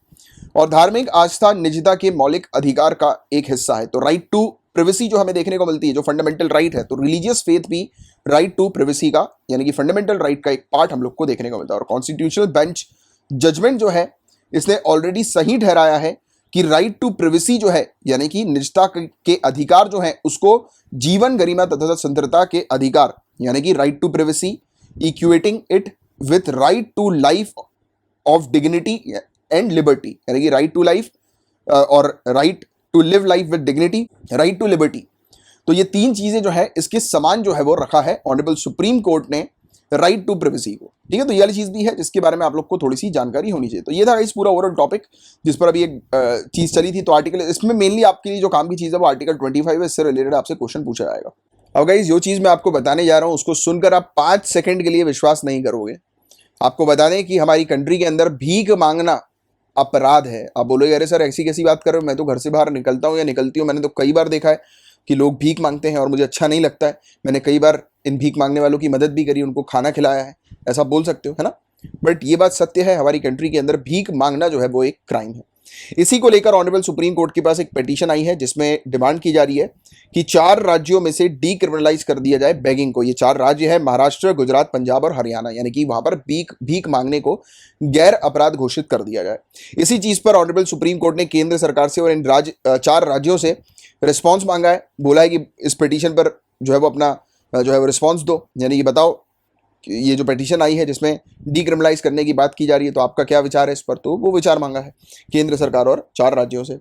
और धार्मिक आस्था निजता के मौलिक अधिकार का एक हिस्सा है। तो राइट टू प्रिवेसी जो हमें देखने को मिलती है, जो फंडामेंटल राइट है, तो रिलीजियस फेथ भी राइट टू प्रिवेसी का यानी कि फंडामेंटल राइट का एक पार्ट हम लोग को देखने को मिलता है। और कॉन्स्टिट्यूशनल बेंच जजमेंट जो है इसने ऑलरेडी सही ठहराया है कि राइट टू प्रिवेसी जो है यानी कि निजता के अधिकार जो है उसको जीवन गरिमा तथा स्वतंत्रता के अधिकार यानी कि right to privacy equating it with right to life of dignity and liberty यानी कि राइट टू लाइफ और right to live life with dignity, right to liberty. तो ये तीन चीजें जो है इसके समान जो है वो रखा है ऑनरेबल सुप्रीम कोर्ट ने राइट टू प्रिवेसी को, ठीक है। तो ये वाली चीज भी है जिसके बारे में आप लोग को थोड़ी सी जानकारी होनी चाहिए। तो ये था इस पूरा ओवरऑल टॉपिक जिस पर अभी एक चीज चली थी। तो आर्टिकल इसमें मेनली आपके लिए जो काम की चीज है वो आर्टिकल 25 है, इससे रिलेटेड आपसे क्वेश्चन पूछा जाएगा। अब गाइस जो चीज मैं आपको बताने जा रहा हूं उसको सुनकर आप 5 सेकंड के लिए विश्वास नहीं करोगे। आपको बता दें कि हमारी कंट्री के अंदर भीख मांगना अपराध है। आप बोलोगे अरे सर ऐसी कैसी बात कर रहे हो, मैं तो घर से बाहर निकलता हूँ या निकलती हूँ, मैंने तो कई बार देखा है कि लोग भीख मांगते हैं और मुझे अच्छा नहीं लगता है, मैंने कई बार इन भीख मांगने वालों की मदद भी करी, उनको खाना खिलाया है, ऐसा बोल सकते हो, है ना। बट ये बात सत्य है, हमारी कंट्री के अंदर भीख मांगना जो है वो एक क्राइम है। इसी को लेकर ऑनरेबल सुप्रीम कोर्ट के पास एक पिटीशन आई है जिसमें डिमांड की जा रही है कि 4 राज्यों में से डीक्रिमिनलाइज कर दिया जाए बेगिंग को। ये 4 राज्य है महाराष्ट्र, गुजरात, पंजाब और हरियाणा, यानी कि वहां पर भीख मांगने को गैर अपराध घोषित कर दिया जाए। इसी चीज पर ऑनरेबल सुप्रीम कोर्ट ने केंद्र सरकार से और इन 4 राज्यों से रिस्पॉन्स मांगा है। बोला है कि इस पिटीशन पर जो है वो अपना जो है वो रिस्पॉन्स दो, यानी कि बताओ कि ये जो पिटीशन आई है जिसमें डीक्रिमिनलाइज करने की बात की जा रही है तो आपका क्या विचार है इस पर। तो वो विचार मांगा है केंद्र सरकार और 4 राज्यों से।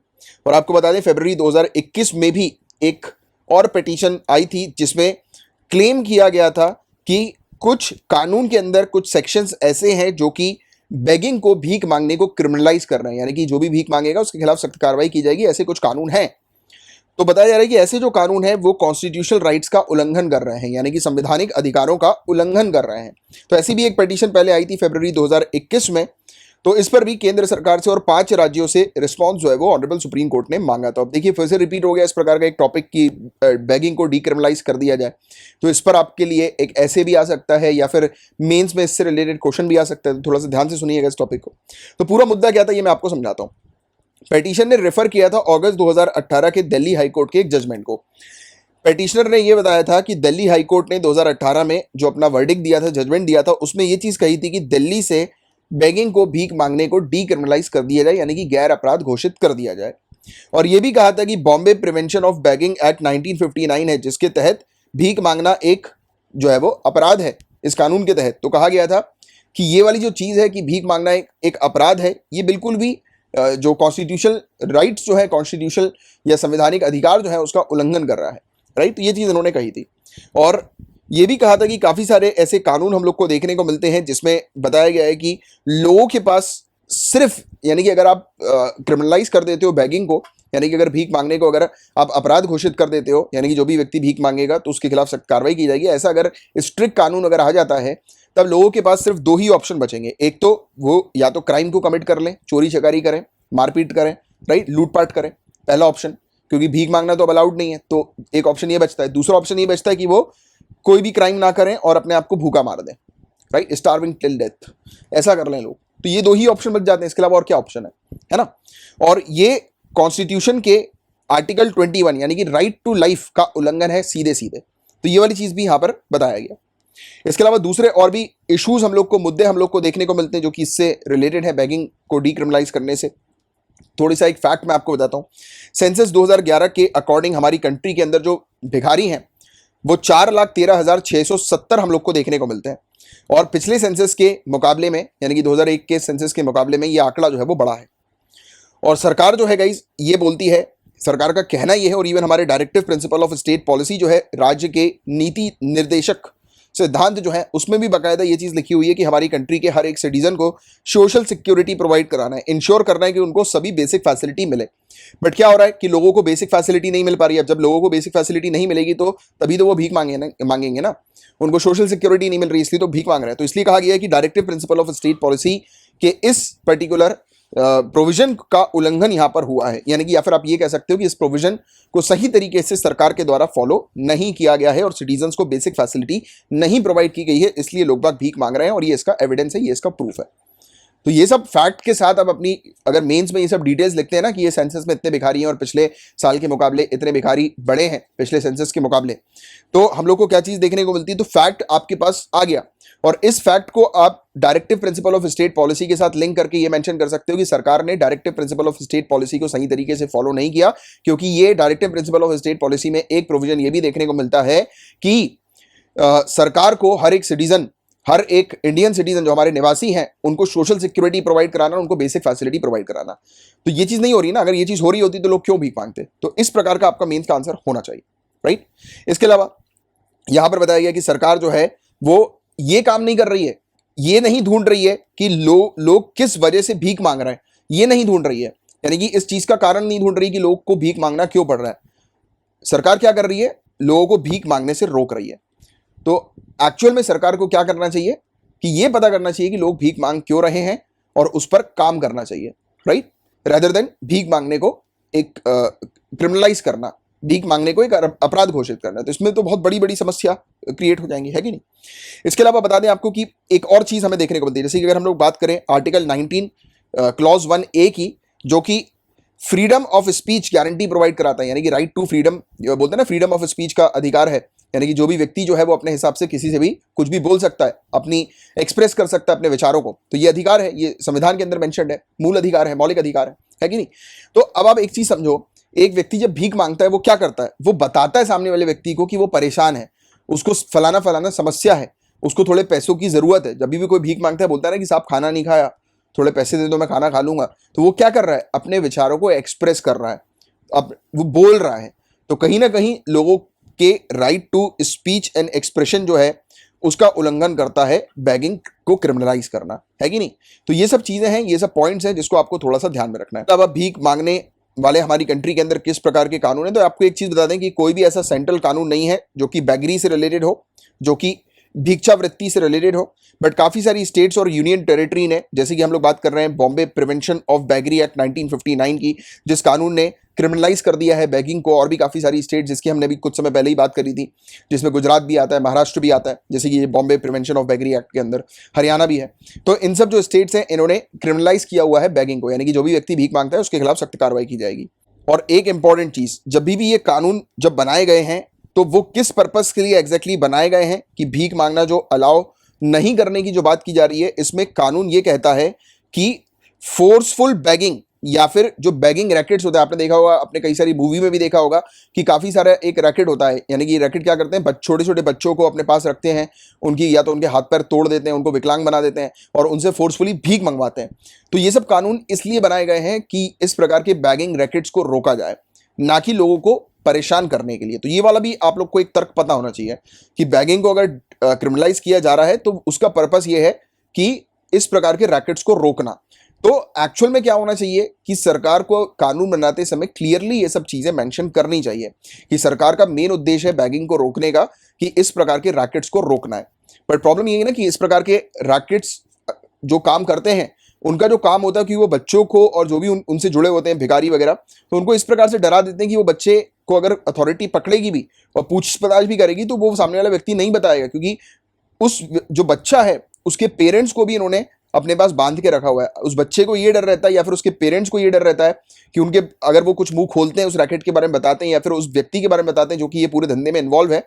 और आपको बता दें फरवरी 2021 में भी एक और पिटीशन आई थी जिसमें क्लेम किया गया था कि कुछ कानून के अंदर कुछ सेक्शंस ऐसे हैं जो कि बेगिंग को, भीख मांगने को क्रिमिनलाइज कर रहे हैं, यानी कि जो भी भीख मांगेगा उसके खिलाफ सख्त कार्रवाई की जाएगी, ऐसे कुछ कानून हैं। तो बताया जा रहा है कि ऐसे जो कानून है वो कॉन्स्टिट्यूशनल राइट्स का उल्लंघन कर रहे हैं, यानी कि संवैधानिक अधिकारों का उल्लंघन कर रहे हैं। तो ऐसी भी एक पिटीशन पहले आई थी फरवरी 2021 में, तो इस पर भी केंद्र सरकार से और 5 राज्यों से रिस्पांस जो है वो ऑनरेबल सुप्रीम कोर्ट ने मांगा। तो अब देखिए फिर से रिपीट हो गया इस प्रकार का एक टॉपिक की बेगिंग को डीक्रिमिनलाइज कर दिया जाए। तो इस पर आपके लिए एक ऐसे भी आ सकता है या फिर मेंस में इससे रिलेटेड क्वेश्चन भी आ सकता है, तो थोड़ा सा ध्यान से सुनिएगा इस टॉपिक को। तो पूरा मुद्दा क्या था ये मैं आपको समझाता हूँ। पिटीशन ने रेफर किया था अगस्त 2018 के दिल्ली हाईकोर्ट के एक जजमेंट को। पिटिशनर ने यह बताया था कि दिल्ली हाईकोर्ट ने 2018 में जो अपना वर्डिक्ट दिया था, जजमेंट दिया था, उसमें यह चीज कही थी कि दिल्ली से बेगिंग को, भीख मांगने को डीक्रिमिनलाइज कर दिया जाए, यानी कि गैर अपराध घोषित कर दिया जाए। और यह भी कहा था कि Bombay prevention of begging act 1959 है जिसके तहत भीख मांगना एक जो है वो अपराध है इस कानून के तहत। तो कहा गया था कि ये वाली जो चीज है कि भीख मांगना एक अपराध है, ये बिल्कुल भी जो कॉन्स्टिट्यूशनल राइट्स जो है, कॉन्स्टिट्यूशनल या संवैधानिक अधिकार जो है उसका उल्लंघन कर रहा है, राइट। तो ये चीज उन्होंने कही थी। और ये भी कहा था कि काफी सारे ऐसे कानून हम लोग को देखने को मिलते हैं जिसमें बताया गया है कि लोगों के पास सिर्फ, यानी कि अगर आप क्रिमिनलाइज कर देते हो बेगिंग को, यानी कि अगर भीख मांगने को अगर आप अपराध घोषित कर देते हो, यानी कि जो भी व्यक्ति भीख मांगेगा तो उसके खिलाफ सख्त कार्रवाई की जाएगी, ऐसा अगर स्ट्रिक्ट कानून अगर आ जाता है तब लोगों के पास सिर्फ 2 ही ऑप्शन बचेंगे। एक तो वो या तो क्राइम को कमिट कर लें, चोरी चकारी करें, मारपीट करें, राइट, लूटपाट करें, पहला ऑप्शन, क्योंकि भीख मांगना तो अब अलाउड नहीं है, तो एक ऑप्शन ये बचता है। दूसरा ऑप्शन ये बचता है कि वो कोई भी क्राइम ना करें और अपने आप को भूखा मार दें, राइट, स्टार्विंग टिल डेथ, ऐसा कर लें लोग। तो ये 2 ही ऑप्शन बच जाते हैं, इसके अलावा और क्या ऑप्शन है ना। और ये कॉन्स्टिट्यूशन के आर्टिकल 21 यानी कि राइट टू लाइफ का उल्लंघन है सीधे सीधे। तो ये वाली चीज भी यहां पर बताया गया। इसके अलावा दूसरे और भी इश्यूज हम लोग को, मुद्दे हम लोग को देखने को मिलते हैं जो कि इससे रिलेटेड है, बेगिंग को डीक्रिमिनलाइज करने से। थोड़ी सा एक फैक्ट मैं आपको बताता हूं। सेंसस 2011 के अकॉर्डिंग हमारी कंट्री के अंदर जो भिखारी हैं वो 4,13,670 हम लोग को देखने को मिलते हैं। और पिछले सेंसस के मुकाबले में, यानी कि 2001 के सेंसस के मुकाबले में ये आंकड़ा जो है वो बड़ा है। और सरकार जो है गाइस ये बोलती है, सरकार का कहना ये है, और इवन हमारे directive principle of state policy जो है, राज्य के नीति निर्देशक सिद्धांत जो है, उसमें भी बाकायदा ये चीज लिखी हुई है कि हमारी कंट्री के हर एक सिटीजन को सोशल सिक्योरिटी प्रोवाइड कराना है, इंश्योर करना है कि उनको सभी बेसिक फैसिलिटी मिले। बट क्या हो रहा है कि लोगों को बेसिक फैसिलिटी नहीं मिल पा रही है। अब जब लोगों को बेसिक फैसिलिटी नहीं मिलेगी तो तभी तो वो भीख मांगेंगे ना। उनको सोशल सिक्योरिटी नहीं मिल रही इसलिए तो भीख मांग रहे हैं। तो इसलिए कहा गया है कि directive principle of state policy के इस पर्टिकुलर प्रोविजन का उल्लंघन यहां पर हुआ है, यानी कि या फिर आप ये कह सकते हो कि इस प्रोविजन को सही तरीके से सरकार के द्वारा फॉलो नहीं किया गया है और सिटीजन्स को बेसिक फैसिलिटी नहीं प्रोवाइड की गई है, इसलिए लोग बाग भीख मांग रहे हैं। और ये इसका एविडेंस है, ये इसका प्रूफ है। तो ये सब फैक्ट के साथ अब अपनी अगर मेंस में ये सब डिटेल्स लिखते हैं ना कि ये सेंसस में इतने भिखारी हैं और पिछले साल के मुकाबले इतने भिखारी बढ़े हैं पिछले सेंसस के मुकाबले, तो हम लोग को क्या चीज देखने को मिलती है। तो फैक्ट आपके पास आ गया और इस फैक्ट को आप directive principle of state policy के साथ लिंक करके ये मेंशन कर सकते हो कि सरकार ने directive principle of state policy को सही तरीके से फॉलो नहीं किया, क्योंकि ये directive principle of state policy में एक प्रोविजन ये भी देखने को मिलता है कि सरकार को हर एक सिटीजन, हर एक इंडियन सिटीजन जो हमारे निवासी हैं, उनको सोशल सिक्योरिटी प्रोवाइड कराना, उनको बेसिक फैसिलिटी प्रोवाइड कराना। तो ये चीज नहीं हो रही ना। अगर ये चीज हो रही होती तो लोग क्यों भीख मांगते। तो इस प्रकार का आपका मेंस का आंसर होना चाहिए, राइट। इसके अलावा यहां पर बताया गया कि सरकार जो है वो ये काम नहीं कर रही है, ये नहीं ढूंढ रही है कि लोग किस वजह से भीख मांग रहे हैं, ये नहीं ढूंढ रही है, यानी कि इस चीज का कारण नहीं ढूंढ रही कि लोग को भीख मांगना क्यों पड़ रहा है। सरकार क्या कर रही है, लोगों को भीख मांगने से रोक रही है। तो एक्चुअल में सरकार को क्या करना चाहिए कि ये पता करना चाहिए कि लोग भीख मांग क्यों रहे हैं और उस पर काम करना चाहिए, राइट, रेदर देन भीख मांगने को एक क्रिमिनलाइज करना, भीख मांगने को एक अपराध घोषित करना है, तो इसमें तो बहुत बड़ी बड़ी समस्या क्रिएट हो जाएंगी, है कि नहीं। इसके अलावा बता दें आपको कि एक और चीज हमें देखने को मिलती है, जैसे कि अगर हम लोग बात करें आर्टिकल 19 क्लॉज 1A की, जो कि freedom of speech guarantee provide कराता है, यानी कि राइट टू फ्रीडम, बोलते हैं ना, फ्रीडम ऑफ स्पीच का अधिकार है, यानी कि जो भी व्यक्ति जो है वो अपने हिसाब से किसी से भी कुछ भी बोल सकता है, अपनी एक्सप्रेस कर सकता है अपने विचारों को, तो ये अधिकार है, ये संविधान के अंदर मेंशन्ड है, मूल अधिकार है, मौलिक अधिकार है कि नहीं। तो अब आप एक चीज समझो, एक व्यक्ति जब भीख मांगता है वो क्या करता है, वो बताता है सामने वाले व्यक्ति को कि वो परेशान है, उसको फलाना फलाना समस्या है, उसको थोड़े पैसों की जरूरत है। जब भी कोई भीख मांगता है बोलता है ना कि साहब खाना नहीं खाया, थोड़े पैसे दे दो मैं खाना खा लूंगा, तो वो क्या कर रहा है, अपने विचारों को एक्सप्रेस कर रहा है, अब वो बोल रहा है। तो कहीं ना कहीं लोगों के right to speech and expression जो है उसका उल्लंघन करता है बैगिंग को क्रिमिनलाइज करना, है कि नहीं। तो ये सब चीजें हैं, ये सब पॉइंट्स हैं जिसको आपको थोड़ा सा ध्यान में रखना है। अब आप भीख मांगने वाले हमारी कंट्री के अंदर किस प्रकार के कानून है, तो आपको एक चीज बता दें कि कोई भी ऐसा सेंट्रल कानून नहीं है जो कि बैगरी से रिलेटेड हो, जो कि भिक्षावृत्ति से रिलेटेड हो, बट काफी सारी स्टेट्स और यूनियन टेरिटरी ने, जैसे कि हम लोग बात कर रहे हैं बॉम्बे प्रिवेंशन ऑफ बैगरी एक्ट 1959 की, जिस कानून ने क्रिमिनलाइज कर दिया है बैगिंग को, और भी काफी सारी स्टेट जिसकी हमने भी कुछ समय पहले ही बात करी थी, जिसमें गुजरात भी आता है, महाराष्ट्र भी आता है, जैसे कि ये बॉम्बे प्रिवेंशन ऑफ बैगरी एक्ट के अंदर हरियाणा भी है। तो इन सब जो स्टेट्स हैं इन्होंने क्रिमिनलाइज किया हुआ है बैगिंग को, यानी कि जो भी व्यक्ति भीख मांगता है उसके खिलाफ सख्त कार्रवाई की जाएगी। और एक इंपॉर्टेंट चीज, जब भी ये कानून जब बनाए गए हैं तो वो किस पर्पस के लिए एग्जैक्टली बनाए गए हैं, कि भीख मांगना जो अलाउ नहीं करने की जो बात की जा रही है, इसमें कानून ये कहता है कि फोर्सफुल बैगिंग या फिर जो बैगिंग रैकेट्स होता है, आपने देखा होगा, अपने कई सारी मूवी में भी देखा होगा कि काफी सारा एक रैकेट होता है, यानी कि रैकेट क्या करते हैं, छोटे छोटे बच्चों को अपने पास रखते हैं, उनकी या तो उनके हाथ पैर तोड़ देते हैं, उनको विकलांग बना देते हैं और उनसे फोर्सफुली भीख मंगवाते हैं। तो ये सब कानून इसलिए बनाए गए हैं कि इस प्रकार के बैगिंग रैकेट्स को रोका जाए, ना कि लोगों को परेशान करने के लिए। तो ये वाला भी आप लोग को एक तर्क पता होना चाहिए कि बैगिंग को अगर क्रिमिनलाइज किया जा रहा है तो उसका पर्पस ये है कि इस प्रकार के रैकेट्स को रोकना। तो एक्चुअल में क्या होना चाहिए कि सरकार को कानून बनाते समय क्लियरली ये सब चीजें मेंशन करनी चाहिए कि सरकार का मेन उद्देश्य है बैगिंग को रोकने का, कि इस प्रकार के रैकेट्स को रोकना है। बट प्रॉब्लम ये है ना कि इस प्रकार के रैकेट्स जो काम करते हैं, उनका जो काम होता है कि वो बच्चों को और जो भी उनसे जुड़े होते हैं भिखारी वगैरह, तो उनको इस प्रकार से डरा देते हैं कि वो बच्चे को अगर अथॉरिटी पकड़ेगी भी और पूछताछ भी करेगी तो वो सामने वाला व्यक्ति नहीं बताएगा, क्योंकि उस जो बच्चा है उसके पेरेंट्स को भी इन्होंने अपने पास बांध के रखा हुआ है। उस बच्चे को ये डर रहता है या फिर उसके पेरेंट्स को ये डर रहता है कि उनके अगर वो कुछ मुंह खोलते हैं, उस रैकेट के बारे में बताते हैं या फिर उस व्यक्ति के बारे में बताते हैं जो कि ये पूरे धंधे में इन्वॉल्व है,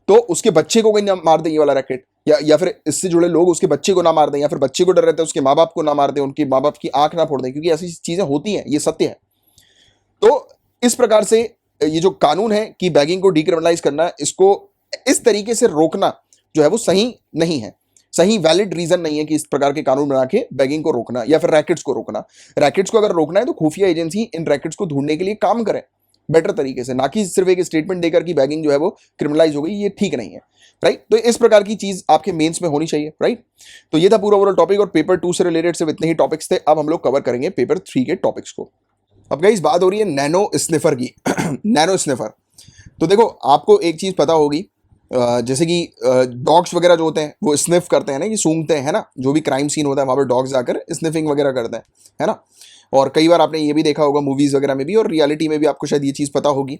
तो उसके बच्चे को कहीं ना मार दे ये वाला रैकेट, या फिर इससे जुड़े लोग उसके बच्चे को ना मार दें, या फिर बच्चे को डर रहता है उसके माँ बाप को ना मार दें, उनके माँ बाप की आंख ना फोड़ दें, क्योंकि ऐसी चीजें होती हैं, ये सत्य है। तो इस प्रकार से ये जो कानून है कि बैगिंग को डिक्रिमिनलाइज करना, इसको इस तरीके से रोकना जो है वो सही नहीं है, सही वैलिड रीजन नहीं है कि इस प्रकार के कानून बना के बैगिंग को रोकना या फिर रैकेट्स को रोकना। रैकेट्स को अगर रोकना है तो खुफिया एजेंसी इन रैकेट्स को ढूंढने के लिए काम करें बेटर तरीके से, ना कि सिर्फ एक स्टेटमेंट देकर कि बैगिंग जो है वो क्रिमिनलाइज हो गई, ये ठीक नहीं है, राइट। तो इस प्रकार की चीज आपके मेंस में होनी चाहिए, राइट। तो ये था पूरा ओवरऑल टॉपिक, और पेपर 2 से रिलेटेड सिर्फ इतने ही टॉपिक्स थे। अब हम लोग कवर करेंगे पेपर 3 के टॉपिक्स को। अब गाइस बात हो रही है नैनो स्निफर की। नैनो स्निफर, तो देखो आपको एक चीज पता होगी, जैसे कि डॉग्स वगैरह जो होते हैं वो स्निफ करते हैं ना, कि सूंघते हैं ना, जो भी क्राइम सीन होता है वहां पर डॉग्स आकर स्निफिंग वगैरह करते हैं, है ना। और कई बार आपने ये भी देखा होगा मूवीज वगैरह में भी, और रियलिटी में भी आपको शायद ये चीज़ पता होगी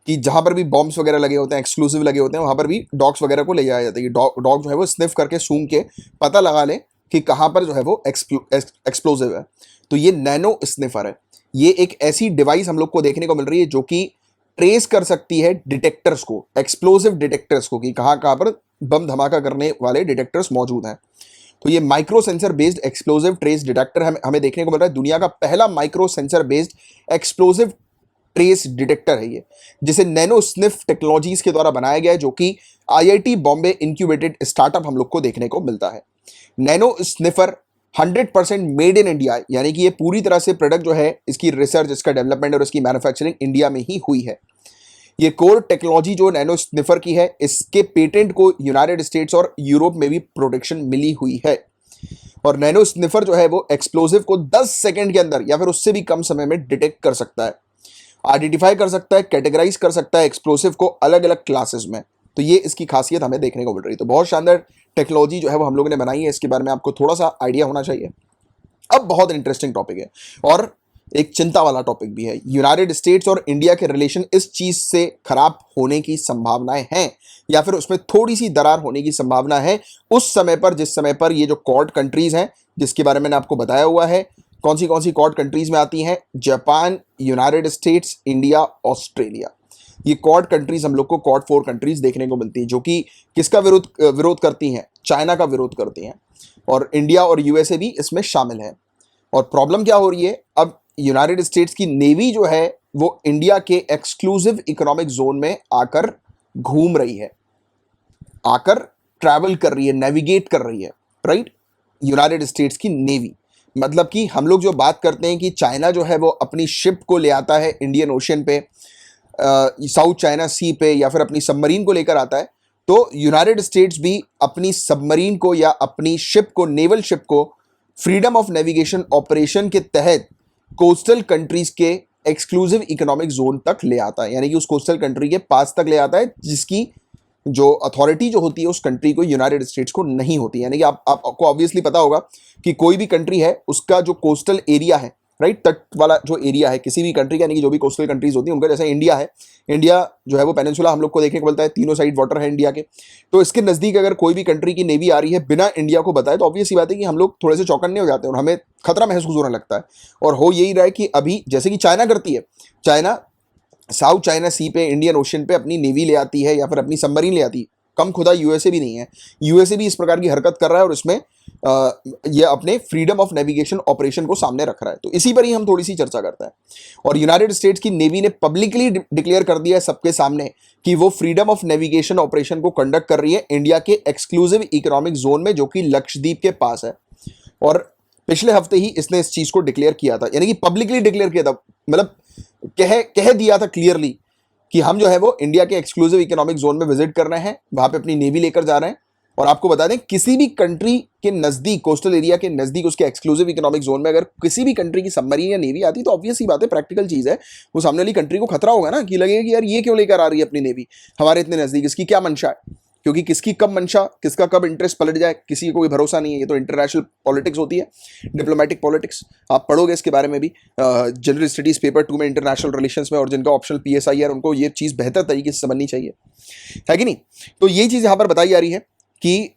कि जहां पर भी बॉम्ब्स वगैरह लगे होते हैं, एक्सक्लूसिव लगे होते हैं, वहां पर भी डॉग्स वगैरह को ले जाया जाता है कि डॉग जो है वो स्निफ करके सूंघ के पता लगा ले कि कहाँ पर जो है वो एक्सप्लोजिव है। तो ये नैनो स्निफर है, ये एक ऐसी डिवाइस हम लोग को देखने को मिल रही है जो कि ट्रेस कर सकती है डिटेक्टर्स को, एक्सप्लोसिव डिटेक्टर्स को, कि कहाँ कहाँ पर बम धमाका करने वाले डिटेक्टर्स मौजूद हैं। तो ये micro sensor based explosive trace detector हमें देखने को मिल रहा है। दुनिया का पहला micro sensor based explosive trace detector है ये, जिसे नैनो स्निफ टेक्नोलॉजीज के द्वारा बनाया गया है, जो कि आईआईटी बॉम्बे इंक्यूबेटेड स्टार्टअप हम लोग को देखने को मिलता है। Nano sniffer 100% made in India, यानी कि ये पूरी तरह से प्रोडक्ट जो है, इसकी रिसर्च, इसका डेवलपमेंट और इसकी मैन्युफैक्चरिंग इंडिया में ही हुई है। ये कोर टेक्नोलॉजी जो नैनो स्निफर की है, इसके पेटेंट को यूनाइटेड स्टेट्स और यूरोप में भी प्रोटेक्शन मिली हुई है। और नैनो स्निफर जो है वो एक्सप्लोसिव को 10 सेकंड के अंदर या फिर उससे भी कम समय में डिटेक्ट कर सकता है, आइडेंटिफाई कर सकता है, कैटेगराइज कर सकता है एक्सप्लोसिव को अलग अलग क्लासेस में। तो ये इसकी खासियत हमें देखने को मिल रही है। तो बहुत शानदार टेक्नोलॉजी जो है वो हम लोगों ने बनाई है, इसके बारे में आपको थोड़ा सा आइडिया होना चाहिए। अब बहुत इंटरेस्टिंग टॉपिक है, और एक चिंता वाला टॉपिक भी है। यूनाइटेड स्टेट्स और इंडिया के रिलेशन इस चीज से खराब होने की संभावनाएं हैं या फिर उसमें थोड़ी सी दरार होने की संभावना है उस समय पर, जिस समय पर ये जो क्वाड कंट्रीज हैं जिसके बारे में मैंने आपको बताया हुआ है, कौन सी क्वाड कंट्रीज में आती हैं? Japan, United states, India, Australia. ये क्वाड कंट्रीज हम लोग को क्वाड 4 कंट्रीज देखने को मिलती है, जो कि किसका विरोध करती हैं? चाइना का विरोध करती हैं, और इंडिया और यूएसए भी इसमें शामिल है। और प्रॉब्लम क्या हो रही है? अब यूनाइटेड स्टेट्स की नेवी जो है वो इंडिया के एक्सक्लूसिव इकोनॉमिक जोन में आकर घूम रही है, आकर ट्रैवल कर रही है, नेविगेट कर रही है, राइट? यूनाइटेड स्टेट्स की नेवी, मतलब कि हम लोग जो बात करते हैं कि चाइना जो है वो अपनी शिप को ले आता है इंडियन ओशन पे, साउथ चाइना सी पे, या फिर अपनी सबमरीन को लेकर आता है, तो यूनाइटेड स्टेट्स भी अपनी सबमरीन को या अपनी शिप को, नेवल शिप को, फ्रीडम ऑफ नेविगेशन ऑपरेशन के तहत कोस्टल कंट्रीज के एक्सक्लूसिव इकोनॉमिक जोन तक ले आता है, यानी कि उस कोस्टल कंट्री के पास तक ले आता है जिसकी जो अथॉरिटी जो होती है उस कंट्री को, यूनाइटेड स्टेट्स को नहीं होती। यानी कि आपको ऑब्वियसली पता होगा कि कोई भी कंट्री है उसका जो कोस्टल एरिया है, राइट, तट वाला जो एरिया है किसी भी कंट्री का, यानी कि जो भी कोस्टल कंट्रीज होती हैं उनका, जैसे इंडिया है, इंडिया जो है वो पेनिनसुला हम लोग को देखने को मिलता है, तीनों साइड वाटर है इंडिया के, तो इसके नज़दीक अगर कोई भी कंट्री की नेवी आ रही है बिना इंडिया को बताए, तो ऑब्वियस सी बात है कि हम लोग थोड़े से चौकन्ने हो जाते हैं और हमें खतरा महसूस होने लगता है। और हो यही रहा है कि अभी जैसे कि चाइना करती है, चाइना साउथ चाइना सी पे, इंडियन ओशन पे अपनी नेवी ले आती है या फिर अपनी सबमरीन ले आती है। कम खुदा यूएसए भी नहीं है, यूएसए भी इस प्रकार की हरकत कर रहा है और इसमें ये अपने फ्रीडम ऑफ नेविगेशन ऑपरेशन को सामने रख रहा है। तो इसी पर ही हम थोड़ी सी चर्चा करते हैं। और यूनाइटेड स्टेट्स की नेवी ने पब्लिकली डिक्लेयर कर दिया है सबके सामने कि वो फ्रीडम ऑफ नेविगेशन ऑपरेशन को कंडक्ट कर रही है इंडिया के एक्सक्लूसिव इकोनॉमिक जोन में, जो कि लक्षद्वीप के पास है। और पिछले हफ्ते ही इसने इस चीज को डिक्लेयर किया था, यानी कि पब्लिकली डिक्लेयर किया था, मतलब कह दिया था क्लियरली कि हम जो है वो इंडिया के एक्सक्लूसिव इकोनॉमिक जोन में विजिट कर रहे हैं, वहां पे अपनी नेवी लेकर जा रहे हैं। और आपको बता दें, किसी भी कंट्री के नजदीक, कोस्टल एरिया के नजदीक, उसके एक्सक्लूसिव इकोनॉमिक जोन में अगर किसी भी कंट्री की सबमरीन या नेवी आती, तो ऑब्वियस ही बात है, प्रैक्टिकल चीज है, वो सामने वाली कंट्री को खतरा होगा ना, कि लगेगा कि यार ये क्यों लेकर आ रही है अपनी नेवी हमारे इतने नजदीक, इसकी क्या मंशा है? क्योंकि किसकी कब मंशा, किसका कब इंटरेस्ट पलट जाए, किसी को कोई भरोसा नहीं है। ये तो इंटरनेशनल पॉलिटिक्स होती है, डिप्लोमेटिक पॉलिटिक्स। आप पढ़ोगे इसके बारे में भी जनरल स्टडीज पेपर 2 में, इंटरनेशनल रिलेशंस में, और जिनका ऑप्शनल पीएसआई है उनको ये चीज़ बेहतर तरीके से समझनी चाहिए, है कि नहीं? तो ये चीज़ यहाँ पर बताई जा रही है कि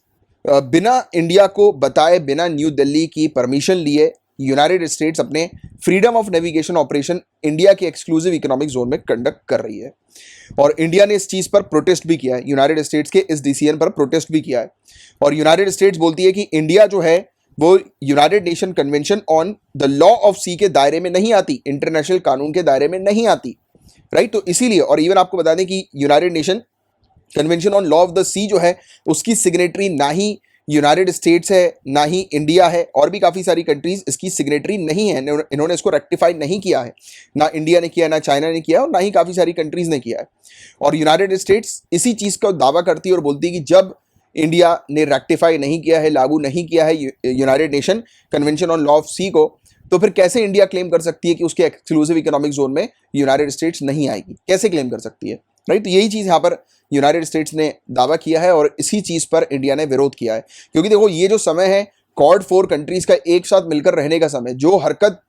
बिना इंडिया को बताए, बिना न्यू दिल्ली की परमिशन लिए, यूनाइटेड स्टेट्स अपने freedom of navigation operation India के एक्सक्लूसिव इकोनॉमिक जोन में कंडक्ट कर रही है। और इंडिया ने इस चीज पर प्रोटेस्ट भी किया है, यूनाइटेड स्टेट्स के इस डिसीजन पर प्रोटेस्ट भी किया है। और यूनाइटेड स्टेट्स बोलती है कि इंडिया जो है वो United Nation Convention on the law of sea के दायरे में नहीं आती, इंटरनेशनल कानून के दायरे में नहीं आती, राइट? तो इसीलिए, और इवन आपको बता दें कि United Nation Convention on law of the sea जो है उसकी सिग्नेटरी ना ही यूनाइटेड स्टेट्स है, ना ही इंडिया है, और भी काफ़ी सारी कंट्रीज इसकी सिग्नेटरी नहीं है। इन्होंने इसको रेक्टिफाई नहीं किया है, ना इंडिया ने किया, ना चाइना ने किया, और ना ही काफ़ी सारी कंट्रीज ने किया है। और यूनाइटेड स्टेट्स इसी चीज़ का दावा करती है और बोलती है कि जब इंडिया ने रेक्टिफाई नहीं किया है, लागू नहीं किया है United Nation Convention on law of sea को, तो फिर कैसे इंडिया क्लेम कर सकती है कि उसके एक्सक्लूसिव इकोनॉमिक जोन में यूनाइटेड स्टेट्स नहीं आएगी? कैसे क्लेम कर सकती है, राइट? तो यही चीज़ यहाँ पर यूनाइटेड स्टेट्स ने दावा किया है और इसी चीज़ पर इंडिया ने विरोध किया है। क्योंकि देखो, ये जो समय है क्वाड 4 कंट्रीज का एक साथ मिलकर रहने का समय, जो हरकत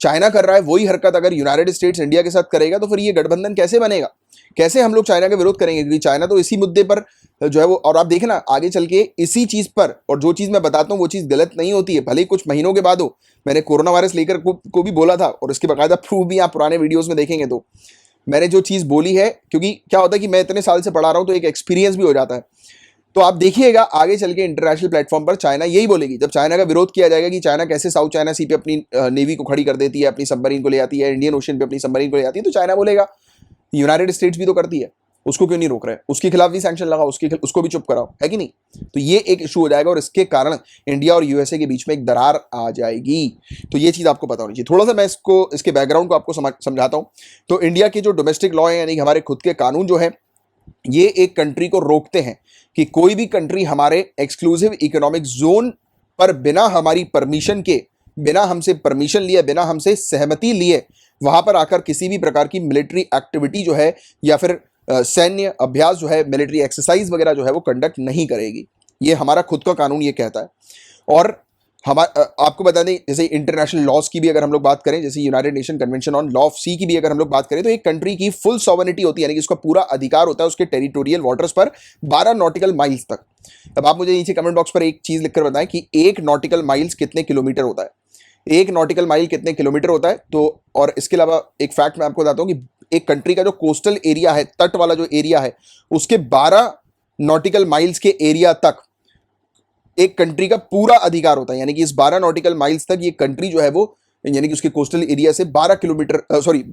चाइना कर रहा है वही हरकत अगर यूनाइटेड स्टेट्स इंडिया के साथ करेगा, तो फिर ये गठबंधन कैसे बनेगा? कैसे हम लोग चाइना का विरोध करेंगे? क्योंकि चाइना तो इसी मुद्दे पर जो है वो, और आप देखें ना आगे चल के इसी चीज़ पर, और जो चीज़ मैं बताता हूँ वो चीज़ गलत नहीं होती है, भले ही कुछ महीनों के बाद हो। मैंने कोरोना वायरस लेकर को भी बोला था, और इसके बाकायदा प्रूफ भी आप पुराने वीडियोज़ में देखेंगे, तो मैंने जो चीज़ बोली है, क्योंकि क्या होता है कि मैं इतने साल से पढ़ा रहा हूँ तो एक एक्सपीरियंस भी हो जाता है। तो आप देखिएगा आगे चल के इंटरनेशनल प्लेटफॉर्म पर चाइना यही बोलेगी, जब चाइना का विरोध किया जाएगा कि चाइना कैसे साउथ चाइना सी पे अपनी नेवी को खड़ी कर देती है, अपनी सबमरीन को ले आती है, इंडियन ओशन पे अपनी सबमरीन को ले आती है, तो चाइना बोलेगा यूनाइटेड स्टेट्स भी तो करती है, उसको क्यों नहीं रोक रहे? उसके खिलाफ भी सैंक्शन लगाओ, उसको भी चुप कराओ, है कि नहीं? तो ये एक इशू हो जाएगा और इसके कारण इंडिया और यूएसए के बीच में एक दरार आ जाएगी। तो ये चीज़ आपको पता होनी चाहिए। थोड़ा सा मैं इसके बैकग्राउंड को आपको समझाता हूँ। तो इंडिया के जो डोमेस्टिक लॉ है, यानी कि हमारे खुद के कानून जो है, ये एक कंट्री को रोकते हैं कि कोई भी कंट्री हमारे एक्सक्लूसिव इकोनॉमिक जोन पर बिना हमारी परमिशन के, बिना हमसे परमिशन लिए, बिना हमसे सहमति लिए वहां पर आकर किसी भी प्रकार की मिलिट्री एक्टिविटी जो है या फिर सैन्य अभ्यास जो है, मिलिट्री एक्सरसाइज वगैरह जो है वो कंडक्ट नहीं करेगी। ये हमारा खुद का कानून ये कहता है। और आपको बता दें, जैसे इंटरनेशनल लॉज की भी अगर हम लोग बात करें, जैसे United Nation Convention on law of sea की भी अगर हम लोग बात करें, तो एक कंट्री की फुल सॉवरेनिटी होती है, यानी कि उसका पूरा अधिकार होता है उसके टेरिटोरियल वाटर्स पर 12 नॉटिकल माइल्स तक। अब आप मुझे नीचे कमेंट बॉक्स पर एक चीज लिखकर बताएं कि एक नॉटिकल माइल्स कितने किलोमीटर होता है, एक नॉटिकल माइल कितने किलोमीटर होता है। तो और इसके अलावा एक फैक्ट मैं आपको बताता हूं कि एक कंट्री का जो कोस्टल एरिया है, तट वाला जो एरिया है, उसके 12 नॉटिकल माइल्स के एरिया तक एक कंट्री का पूरा अधिकार होता है, यानी कि इस 12 नॉटिकल माइल्स तक ये कंट्री जो है वो, यानी कि उसके कोस्टल एरिया से 12 किलोमीटर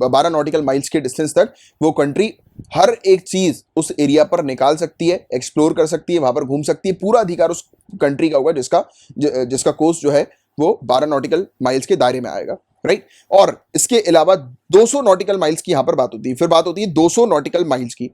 12 नॉटिकल माइल्स के डिस्टेंस तक वो कंट्री हर एक चीज उस एरिया पर निकाल सकती है, एक्सप्लोर कर सकती है, वहां पर घूम सकती है। पूरा अधिकार उस कंट्री का होगा जिसका कोस्ट जो है वो 12 नॉटिकल माइल्स के दायरे में आएगा, राइट। और इसके अलावा 200 नॉटिकल माइल्स की यहां पर बात होती है, फिर बात होती है 200 नॉटिकल माइल्स की।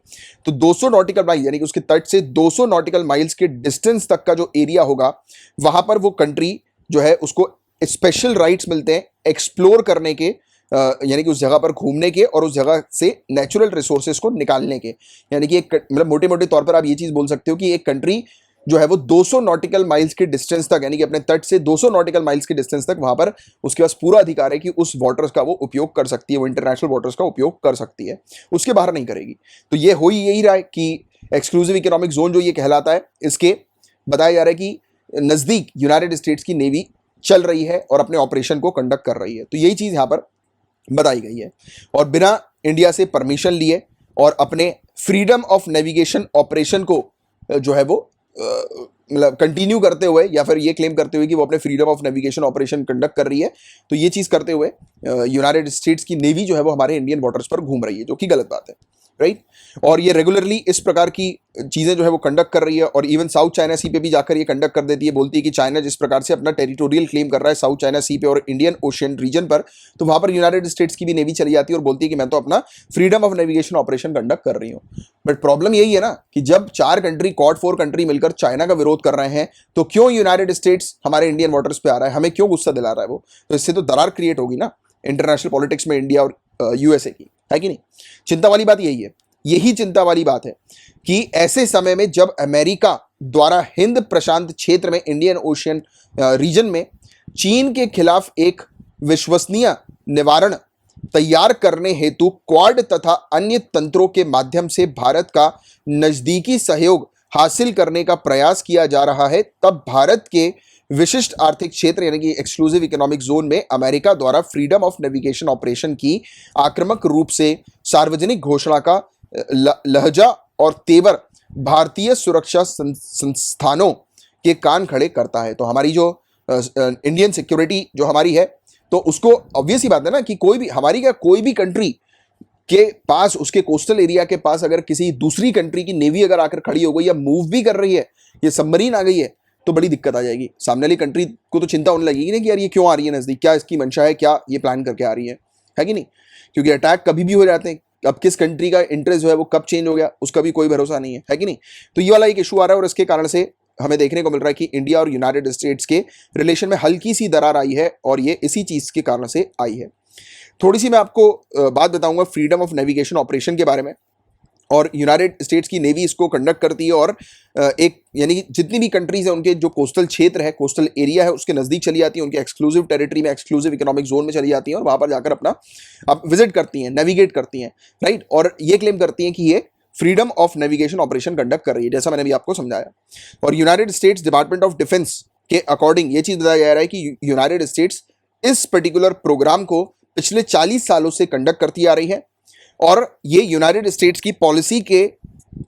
तो 200 नॉटिकल माइल यानी कि उसके तट से 200 नॉटिकल माइल्स के डिस्टेंस तक का जो एरिया होगा, वहां पर वो कंट्री जो है उसको स्पेशल राइट्स मिलते हैं एक्सप्लोर करने के, यानी कि उस जगह पर घूमने के और उस जगह से नेचुरल रिसोर्सेज को निकालने के। यानी कि एक मतलब मोटे मोटे तौर पर आप ये चीज बोल सकते हो कि एक कंट्री जो है वो 200 नॉटिकल माइल्स के डिस्टेंस तक, यानी कि अपने तट से 200 नॉटिकल माइल्स के डिस्टेंस तक वहां पर उसके पास पूरा अधिकार है कि उस वाटर्स का वो उपयोग कर सकती है, वो इंटरनेशनल वाटर्स का उपयोग कर सकती है, उसके बाहर नहीं करेगी। तो ये हो ही यही रहा है कि एक्सक्लूसिव इकोनॉमिक जोन जो ये कहलाता है, इसके बताया जा रहा है कि नजदीक यूनाइटेड स्टेट्स की नेवी चल रही है और अपने ऑपरेशन को कंडक्ट कर रही है। तो यही चीज यहां पर बताई गई है। और बिना इंडिया से परमिशन लिए और अपने फ्रीडम ऑफ नेविगेशन ऑपरेशन को जो है वो मतलब कंटिन्यू करते हुए, या फिर ये क्लेम करते हुए कि वो अपने freedom of navigation operation conduct कर रही है, तो ये चीज करते हुए यूनाइटेड स्टेट्स की नेवी जो है वो हमारे इंडियन वाटर्स पर घूम रही है, जो कि गलत बात है, राइट। और ये रेगुलरली इस प्रकार की चीजें जो है वो कंडक्ट कर रही है, और इवन साउथ चाइना सी पे भी जाकर ये कंडक्ट कर देती है। बोलती है कि चाइना जिस प्रकार से अपना टेरिटोरियल क्लेम कर रहा है साउथ चाइना सी पे और इंडियन ओशियन रीजन पर, तो वहां पर यूनाइटेड स्टेट्स की भी नेवी चली जाती है और बोलती है कि मैं तो अपना freedom of navigation operation conduct कर रही हूँ। बट प्रॉब्लम यही है ना कि जब 4 कंट्री, क्वाड 4 कंट्री मिलकर चाइना का विरोध कर रहे हैं, तो क्यों यूनाइटेड स्टेट्स हमारे इंडियन वाटर्स पे आ रहा है, हमें क्यों गुस्सा दिला रहा है वो? तो इससे तो दरार क्रिएट होगी ना इंटरनेशनल पॉलिटिक्स में इंडिया और यूएसए की, है कि नहीं। चिंता वाली बात यही है, यही चिंता वाली बात है कि ऐसे समय में जब अमेरिका द्वारा हिंद प्रशांत क्षेत्र में, इंडियन ओशियन रीजन में चीन के खिलाफ एक विश्वसनीय निवारण तैयार करने हेतु क्वाड तथा अन्य तंत्रों के माध्यम से भारत का नजदीकी सहयोग हासिल करने का प्रयास किया जा रहा है, तब भारत के विशिष्ट आर्थिक क्षेत्र यानी कि एक्सक्लूसिव इकोनॉमिक जोन में अमेरिका द्वारा फ्रीडम ऑफ नेविगेशन ऑपरेशन की आक्रामक रूप से सार्वजनिक घोषणा का लहजा और तेवर भारतीय सुरक्षा संस्थानों के कान खड़े करता है। तो हमारी जो इंडियन सिक्योरिटी जो हमारी है, तो उसको ऑब्वियस ही बात है ना कि कोई भी हमारी क्या कोई भी कंट्री के पास, उसके कोस्टल एरिया के पास अगर किसी दूसरी कंट्री की नेवी अगर आकर खड़ी हो गई या मूव भी कर रही है, ये सबमरीन आ गई है, तो बड़ी दिक्कत आ जाएगी। सामने वाली कंट्री को तो चिंता होने लगेगी ना कि यार ये क्यों आ रही है नजदीक, क्या इसकी मंशा है, क्या ये प्लान करके आ रही है कि नहीं। क्योंकि अटैक कभी भी हो जाते हैं, अब किस कंट्री का इंटरेस्ट जो है वो कब चेंज हो गया उसका भी कोई भरोसा नहीं है कि नहीं। तो ये वाला एक इशू आ रहा है और इसके कारण से हमें देखने को मिल रहा है कि इंडिया और यूनाइटेड स्टेट्स के रिलेशन में हल्की सी दरार आई है, और ये इसी चीज के कारण से आई है। थोड़ी सी मैं आपको बात बताऊंगा फ्रीडम ऑफ नेविगेशन ऑपरेशन के बारे में। और यूनाइटेड स्टेट्स की नेवी इसको कंडक्ट करती है, और एक यानी कि जितनी भी कंट्रीज हैं उनके जो कोस्टल क्षेत्र है, कोस्टल एरिया है, उसके नज़दीक चली जाती है, उनके एक्सक्लूसिव टेरिटरी में, एक्सक्लूसिव इकोनॉमिक जोन में चली जाती हैं और वहाँ पर जाकर अपना आप विजिट करती हैं, नेविगेट करती हैं, राइट। और ये क्लेम करती हैं कि ये freedom of navigation operation conduct कर रही है, जैसा मैंने भी आपको समझाया। और United states department of defence के अकॉर्डिंग ये चीज़ बताया जा रहा है कि यूनाइटेड स्टेट्स इस पर्टिकुलर प्रोग्राम को पिछले 40 सालों से कंडक्ट करती आ रही है, और ये यूनाइटेड स्टेट्स की पॉलिसी के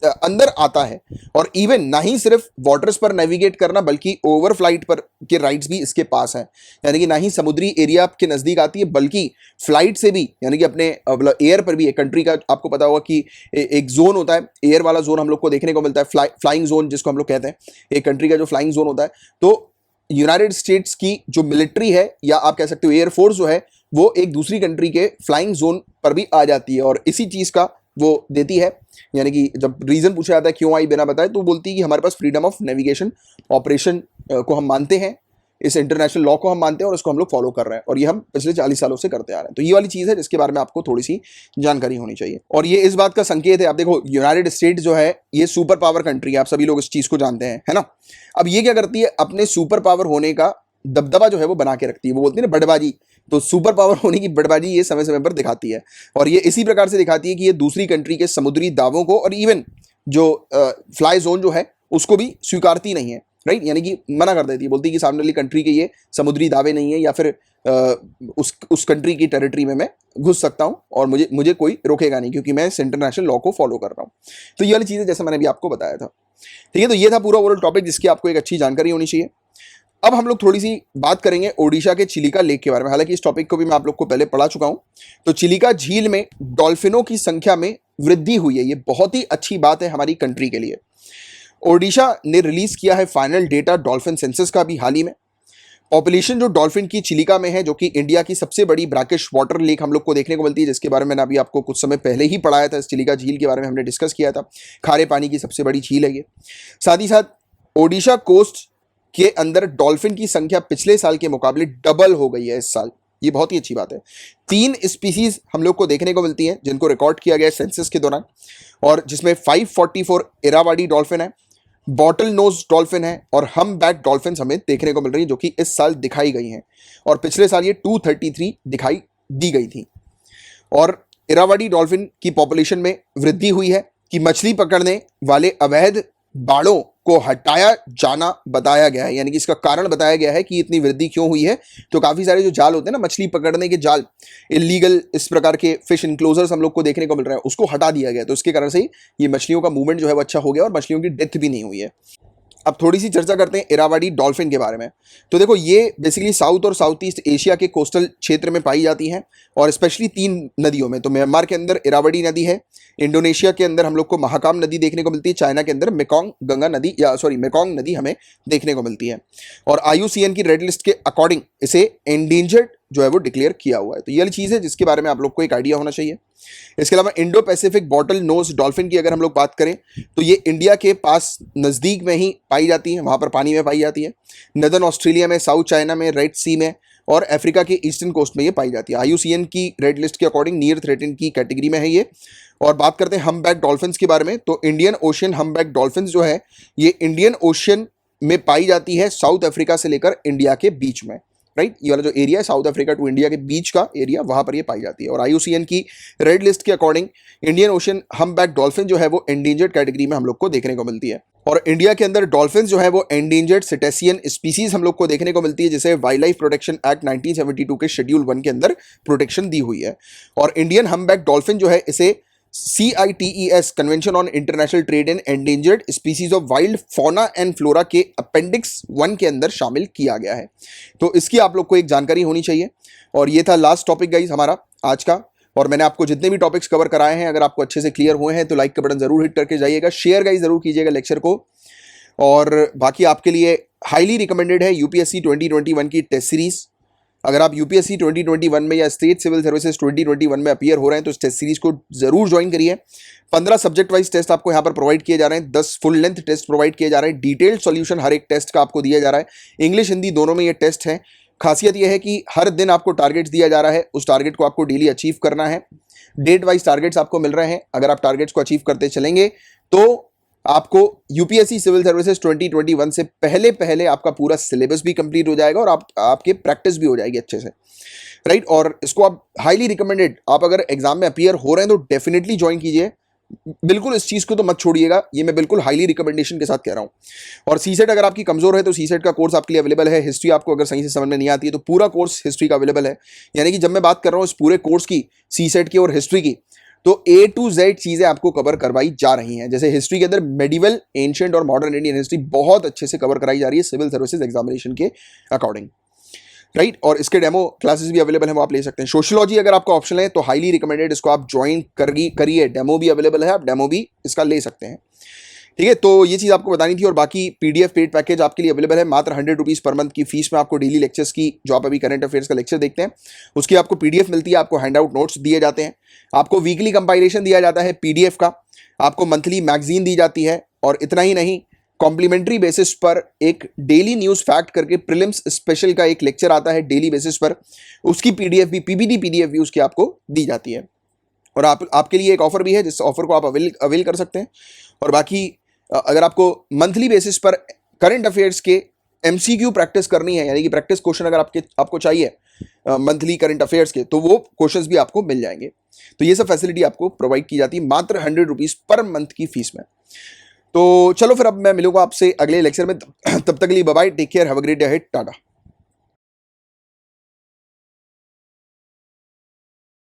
अंदर आता है। और इवन ना ही सिर्फ वाटर्स पर नेविगेट करना, बल्कि ओवर फ्लाइट पर के राइट्स भी इसके पास हैं। यानी कि ना ही समुद्री एरिया के नज़दीक आती है, बल्कि फ्लाइट से भी, यानी कि अपने एयर पर भी, एक कंट्री का आपको पता होगा कि एक जोन होता है, एयर वाला जोन हम लोग को देखने को मिलता है, फ्लाइंग जोन जिसको हम लोग कहते हैं, एक कंट्री का जो फ्लाइंग जोन होता है। तो यूनाइटेड स्टेट्स की जो मिलिट्री है, या आप कह सकते हो एयरफोर्स जो है, वो एक दूसरी कंट्री के फ्लाइंग जोन पर भी आ जाती है, और इसी चीज़ का वो देती है। यानी कि जब रीज़न पूछा जाता है क्यों आई बिना बताए, तो बोलती है कि हमारे पास फ्रीडम ऑफ नेविगेशन ऑपरेशन को हम मानते हैं, इस इंटरनेशनल लॉ को हम मानते हैं और इसको हम लोग फॉलो कर रहे हैं, और ये हम पिछले 40 सालों से करते आ रहे हैं। तो ये वाली चीज़ है जिसके बारे में आपको थोड़ी सी जानकारी होनी चाहिए। और ये इस बात का संकेत है, आप देखो यूनाइटेड स्टेट्स जो है ये सुपर पावर कंट्री है, आप सभी लोग इस चीज़ को जानते हैं, है ना। अब ये क्या करती है, अपने सुपर पावर होने का दबदबा जो है वो बना के रखती है। वो बोलती है ना बड़बाजी, तो सुपर पावर होने की बड़बाजी ये समय समय पर दिखाती है। और ये इसी प्रकार से दिखाती है कि ये दूसरी कंट्री के समुद्री दावों को और इवन जो फ्लाई जोन जो है उसको भी स्वीकारती नहीं है, राइट। यानी कि मना कर देती है, बोलती है कि सामने वाली कंट्री के ये समुद्री दावे नहीं है, या फिर उस कंट्री की टेरिटरी में मैं घुस सकता हूं और मुझे कोई रोकेगा नहीं, क्योंकि मैं इस इंटरनेशनल लॉ को फॉलो कर रहा हूं। तो ये वाली चीज़ें जैसे मैंने अभी आपको बताया था, ठीक है। तो ये था पूरा ओवरऑल टॉपिक जिसकी आपको एक अच्छी जानकारी होनी चाहिए। अब हम लोग थोड़ी सी बात करेंगे ओडिशा के चिलिका लेक के बारे में। हालांकि इस टॉपिक को भी मैं आप लोग को पहले पढ़ा चुका हूं। तो चिलिका झील में डॉल्फिनों की संख्या में वृद्धि हुई है, ये बहुत ही अच्छी बात है हमारी कंट्री के लिए। ओडिशा ने रिलीज किया है फाइनल डेटा डॉल्फिन सेंसस का भी हाल ही में। पॉपुलेशन जो डॉल्फिन की चिलिका में है, जो कि इंडिया की सबसे बड़ी ब्रैकिश वाटर लेक हम लोग को देखने को मिलती है, जिसके बारे में मैंने अभी आपको कुछ समय पहले ही पढ़ाया था। इस चिलिका झील के बारे में हमने डिस्कस किया था। खारे पानी की सबसे बड़ी झील है ये। साथ ही साथ ओडिशा कोस्ट के अंदर डॉल्फिन की संख्या पिछले साल के मुकाबले डबल हो गई है इस साल। ये बहुत ही अच्छी बात है। 3 स्पीसीज हम लोग को देखने को मिलती हैं जिनको रिकॉर्ड किया गया है सेंसस के दौरान, और जिसमें 544 इरावाडी डॉल्फिन है, बॉटल नोज डॉल्फिन है और हम बैक डॉल्फिन हमें देखने को मिल रही है, जो कि इस साल दिखाई गई हैं। और पिछले साल ये 233 दिखाई दी गई थी। और इरावाडी डॉल्फिन की पॉपुलेशन में वृद्धि हुई है कि मछली पकड़ने वाले अवैध बाड़ों को हटाया जाना बताया गया है। यानी कि इसका कारण बताया गया है कि इतनी वृद्धि क्यों हुई है। तो काफ़ी सारे जो जाल होते हैं ना, मछली पकड़ने के जाल, इलीगल इस प्रकार के फिश इनक्लोजर्स हम लोग को देखने को मिल रहे हैं, उसको हटा दिया गया। तो इसके कारण से ही ये मछलियों का मूवमेंट जो है वो अच्छा हो गया और मछलियों की डेथ भी नहीं हुई है। अब थोड़ी सी चर्चा करते हैं इरावाडी डॉल्फिन के बारे में। तो देखो, ये बेसिकली साउथ और साउथ ईस्ट एशिया के कोस्टल क्षेत्र में पाई जाती हैं, और स्पेशली 3 नदियों में। तो म्यांमार के अंदर इरावडी नदी है, इंडोनेशिया के अंदर हम लोग को महाकाम नदी देखने को मिलती है, चाइना के अंदर मेकोंग नदी हमें देखने को मिलती है। और IUCN की रेड लिस्ट के अकॉर्डिंग इसे एंडेंजर्ड जो है वो डिक्लेयर किया हुआ है। तो ये वाली चीज़ है जिसके बारे में आप लोग को एक आइडिया होना चाहिए। इसके अलावा Indo Pacific bottlenose dolphin की अगर हम लोग बात करें, तो ये इंडिया के पास नज़दीक में ही पाई जाती है, वहाँ पर पानी में पाई जाती है। नदर्न ऑस्ट्रेलिया में, साउथ चाइना में, रेड सी में और अफ्रीका के ईस्टर्न कोस्ट में ये पाई जाती है। IUCN की रेड लिस्ट के अकॉर्डिंग नियर थ्रेटेंड की कैटेगरी में है ये। और बात करते हैं हमबैक डॉल्फिन्स के बारे में, तो इंडियन ओशियन हमबैक डॉल्फिन्स जो है ये इंडियन ओशियन में पाई जाती है, साउथ अफ्रीका से लेकर इंडिया के बीच में, राइट। ये वाला जो एरिया है साउथ अफ्रीका टू इंडिया के बीच का एरिया, वहां पर ये पाई जाती है। और IUCN की रेड लिस्ट के अकॉर्डिंग इंडियन ओशियन हमबैक डॉल्फिन जो है वो एंडेंजर्ड कैटेगरी में हम लोग को देखने को मिलती है। और इंडिया के अंदर डॉल्फिन जो है वो एंडेंजर्ड सिटेसियन स्पीसीज हम लोग को देखने को मिलती है, जिसे वाइल्ड लाइफ प्रोटेक्शन एक्ट 1972 के शेड्यूल 1 के अंदर प्रोटेक्शन दी हुई है। और इंडियन हमबैक डॉल्फिन जो है इसे CITES convention on international trade in endangered species of wild fauna and flora के अपेंडिक्स 1 के अंदर शामिल किया गया है। तो इसकी आप लोग को एक जानकारी होनी चाहिए। और ये था लास्ट टॉपिक गाइज हमारा आज का। और मैंने आपको जितने भी टॉपिक्स कवर कराए हैं, अगर आपको अच्छे से क्लियर हुए हैं तो लाइक का बटन जरूर हिट करके जाइएगा, शेयर गाइज जरूर कीजिएगा लेक्चर को। और बाकी आपके लिए हाईली रिकमेंडेड है UPSC 2021 की टेस्ट सीरीज। अगर आप UPSC 2021 में या स्टेट सिविल सर्विसेज 2021 में अपीयर हो रहे हैं तो इस टेस्ट सीरीज को जरूर ज्वाइन करिए। 15 सब्जेक्ट वाइज टेस्ट आपको यहाँ पर प्रोवाइड किए जा रहे हैं, 10 फुल लेंथ टेस्ट प्रोवाइड किए जा रहे हैं, डिटेल्ड सॉल्यूशन हर एक टेस्ट का आपको दिया जा रहा है। इंग्लिश हिंदी दोनों में ये टेस्ट है। खासियत यह है कि हर दिन आपको टारगेट्स दिया जा रहा है, उस टारगेट को आपको डेली अचीव करना है। डेट वाइज टारगेट्स आपको मिल रहे हैं। अगर आप टारगेट्स को अचीव करते चलेंगे तो आपको UPSC सिविल सर्विसेज 2021 से पहले आपका पूरा सिलेबस भी कंप्लीट हो जाएगा और आपके प्रैक्टिस भी हो जाएगी अच्छे से, राइट। और इसको आप हाईली रिकमेंडेड, आप अगर एग्जाम में अपीयर हो रहे हैं तो डेफिनेटली ज्वाइन कीजिए। बिल्कुल इस चीज़ को तो मत छोड़िएगा, ये मैं बिल्कुल हाईली रिकमेंडेशन के साथ कह रहा हूँ। और CSET अगर आपकी कमजोर है तो CSET का कोर्स आपके लिए अवेलेबल है। हिस्ट्री आपको अगर सही से समझ में नहीं आती है तो पूरा कोर्स हिस्ट्री का अवेलेबल है। यानी कि जब मैं बात कर रहा हूँ इस पूरे कोर्स की, CSET की और हिस्ट्री की, तो A to Z चीज़ें आपको कवर करवाई जा रही हैं। जैसे हिस्ट्री के अंदर मेडिवल, एंशिएंट और मॉडर्न इंडियन हिस्ट्री बहुत अच्छे से कवर कराई जा रही है सिविल सर्विसेज एग्जामिनेशन के अकॉर्डिंग, राइट। और इसके डेमो क्लासेस भी अवेलेबल हैं, वो आप ले सकते हैं। सोशियोलॉजी अगर आपका ऑप्शन है तो हाईली रिकमेंडेड, इसको आप ज्वाइन करिए। डेमो भी अवेलेबल है, आप डेमो भी इसका ले सकते हैं, ठीक है। तो ये चीज़ आपको बतानी थी। और बाकी PDF पेड पैकेज आपके लिए अवेलेबल है। मात्र 100 रुपीज़ पर मंथ की फीस में आपको डेली लेक्चर्स की, जो आप अभी करंट अफेयर्स का लेक्चर देखते हैं, उसकी आपको PDF मिलती है, आपको हैंड आउट नोट्स दिए जाते हैं, आपको वीकली कंपाइलेशन दिया जाता है PDF का, आपको मंथली मैगजीन दी जाती है। और इतना ही नहीं, कॉम्प्लीमेंट्री बेसिस पर एक डेली न्यूज़ फैक्ट करके प्रीलिम्स स्पेशल का एक लेक्चर आता है डेली बेसिस पर, उसकी PDF भी, PPT PDF भी उसकी आपको दी जाती है। और आपके लिए एक ऑफर भी है, जिस ऑफर को आप अवेल कर सकते हैं। और बाकी अगर आपको मंथली बेसिस पर करंट अफेयर्स के MCQ प्रैक्टिस करनी है, यानी कि प्रैक्टिस क्वेश्चन अगर आपको चाहिए मंथली करंट अफेयर्स के, तो वो क्वेश्चंस भी आपको मिल जाएंगे। तो ये सब फैसिलिटी आपको प्रोवाइड की जाती है मात्र 100 रुपीज़ पर मंथ की फीस में। तो चलो फिर अब मैं मिलूंगा आपसे अगले लेक्चर में, तब तक के लिए bye bye, take care, have a great day ahead, Tata.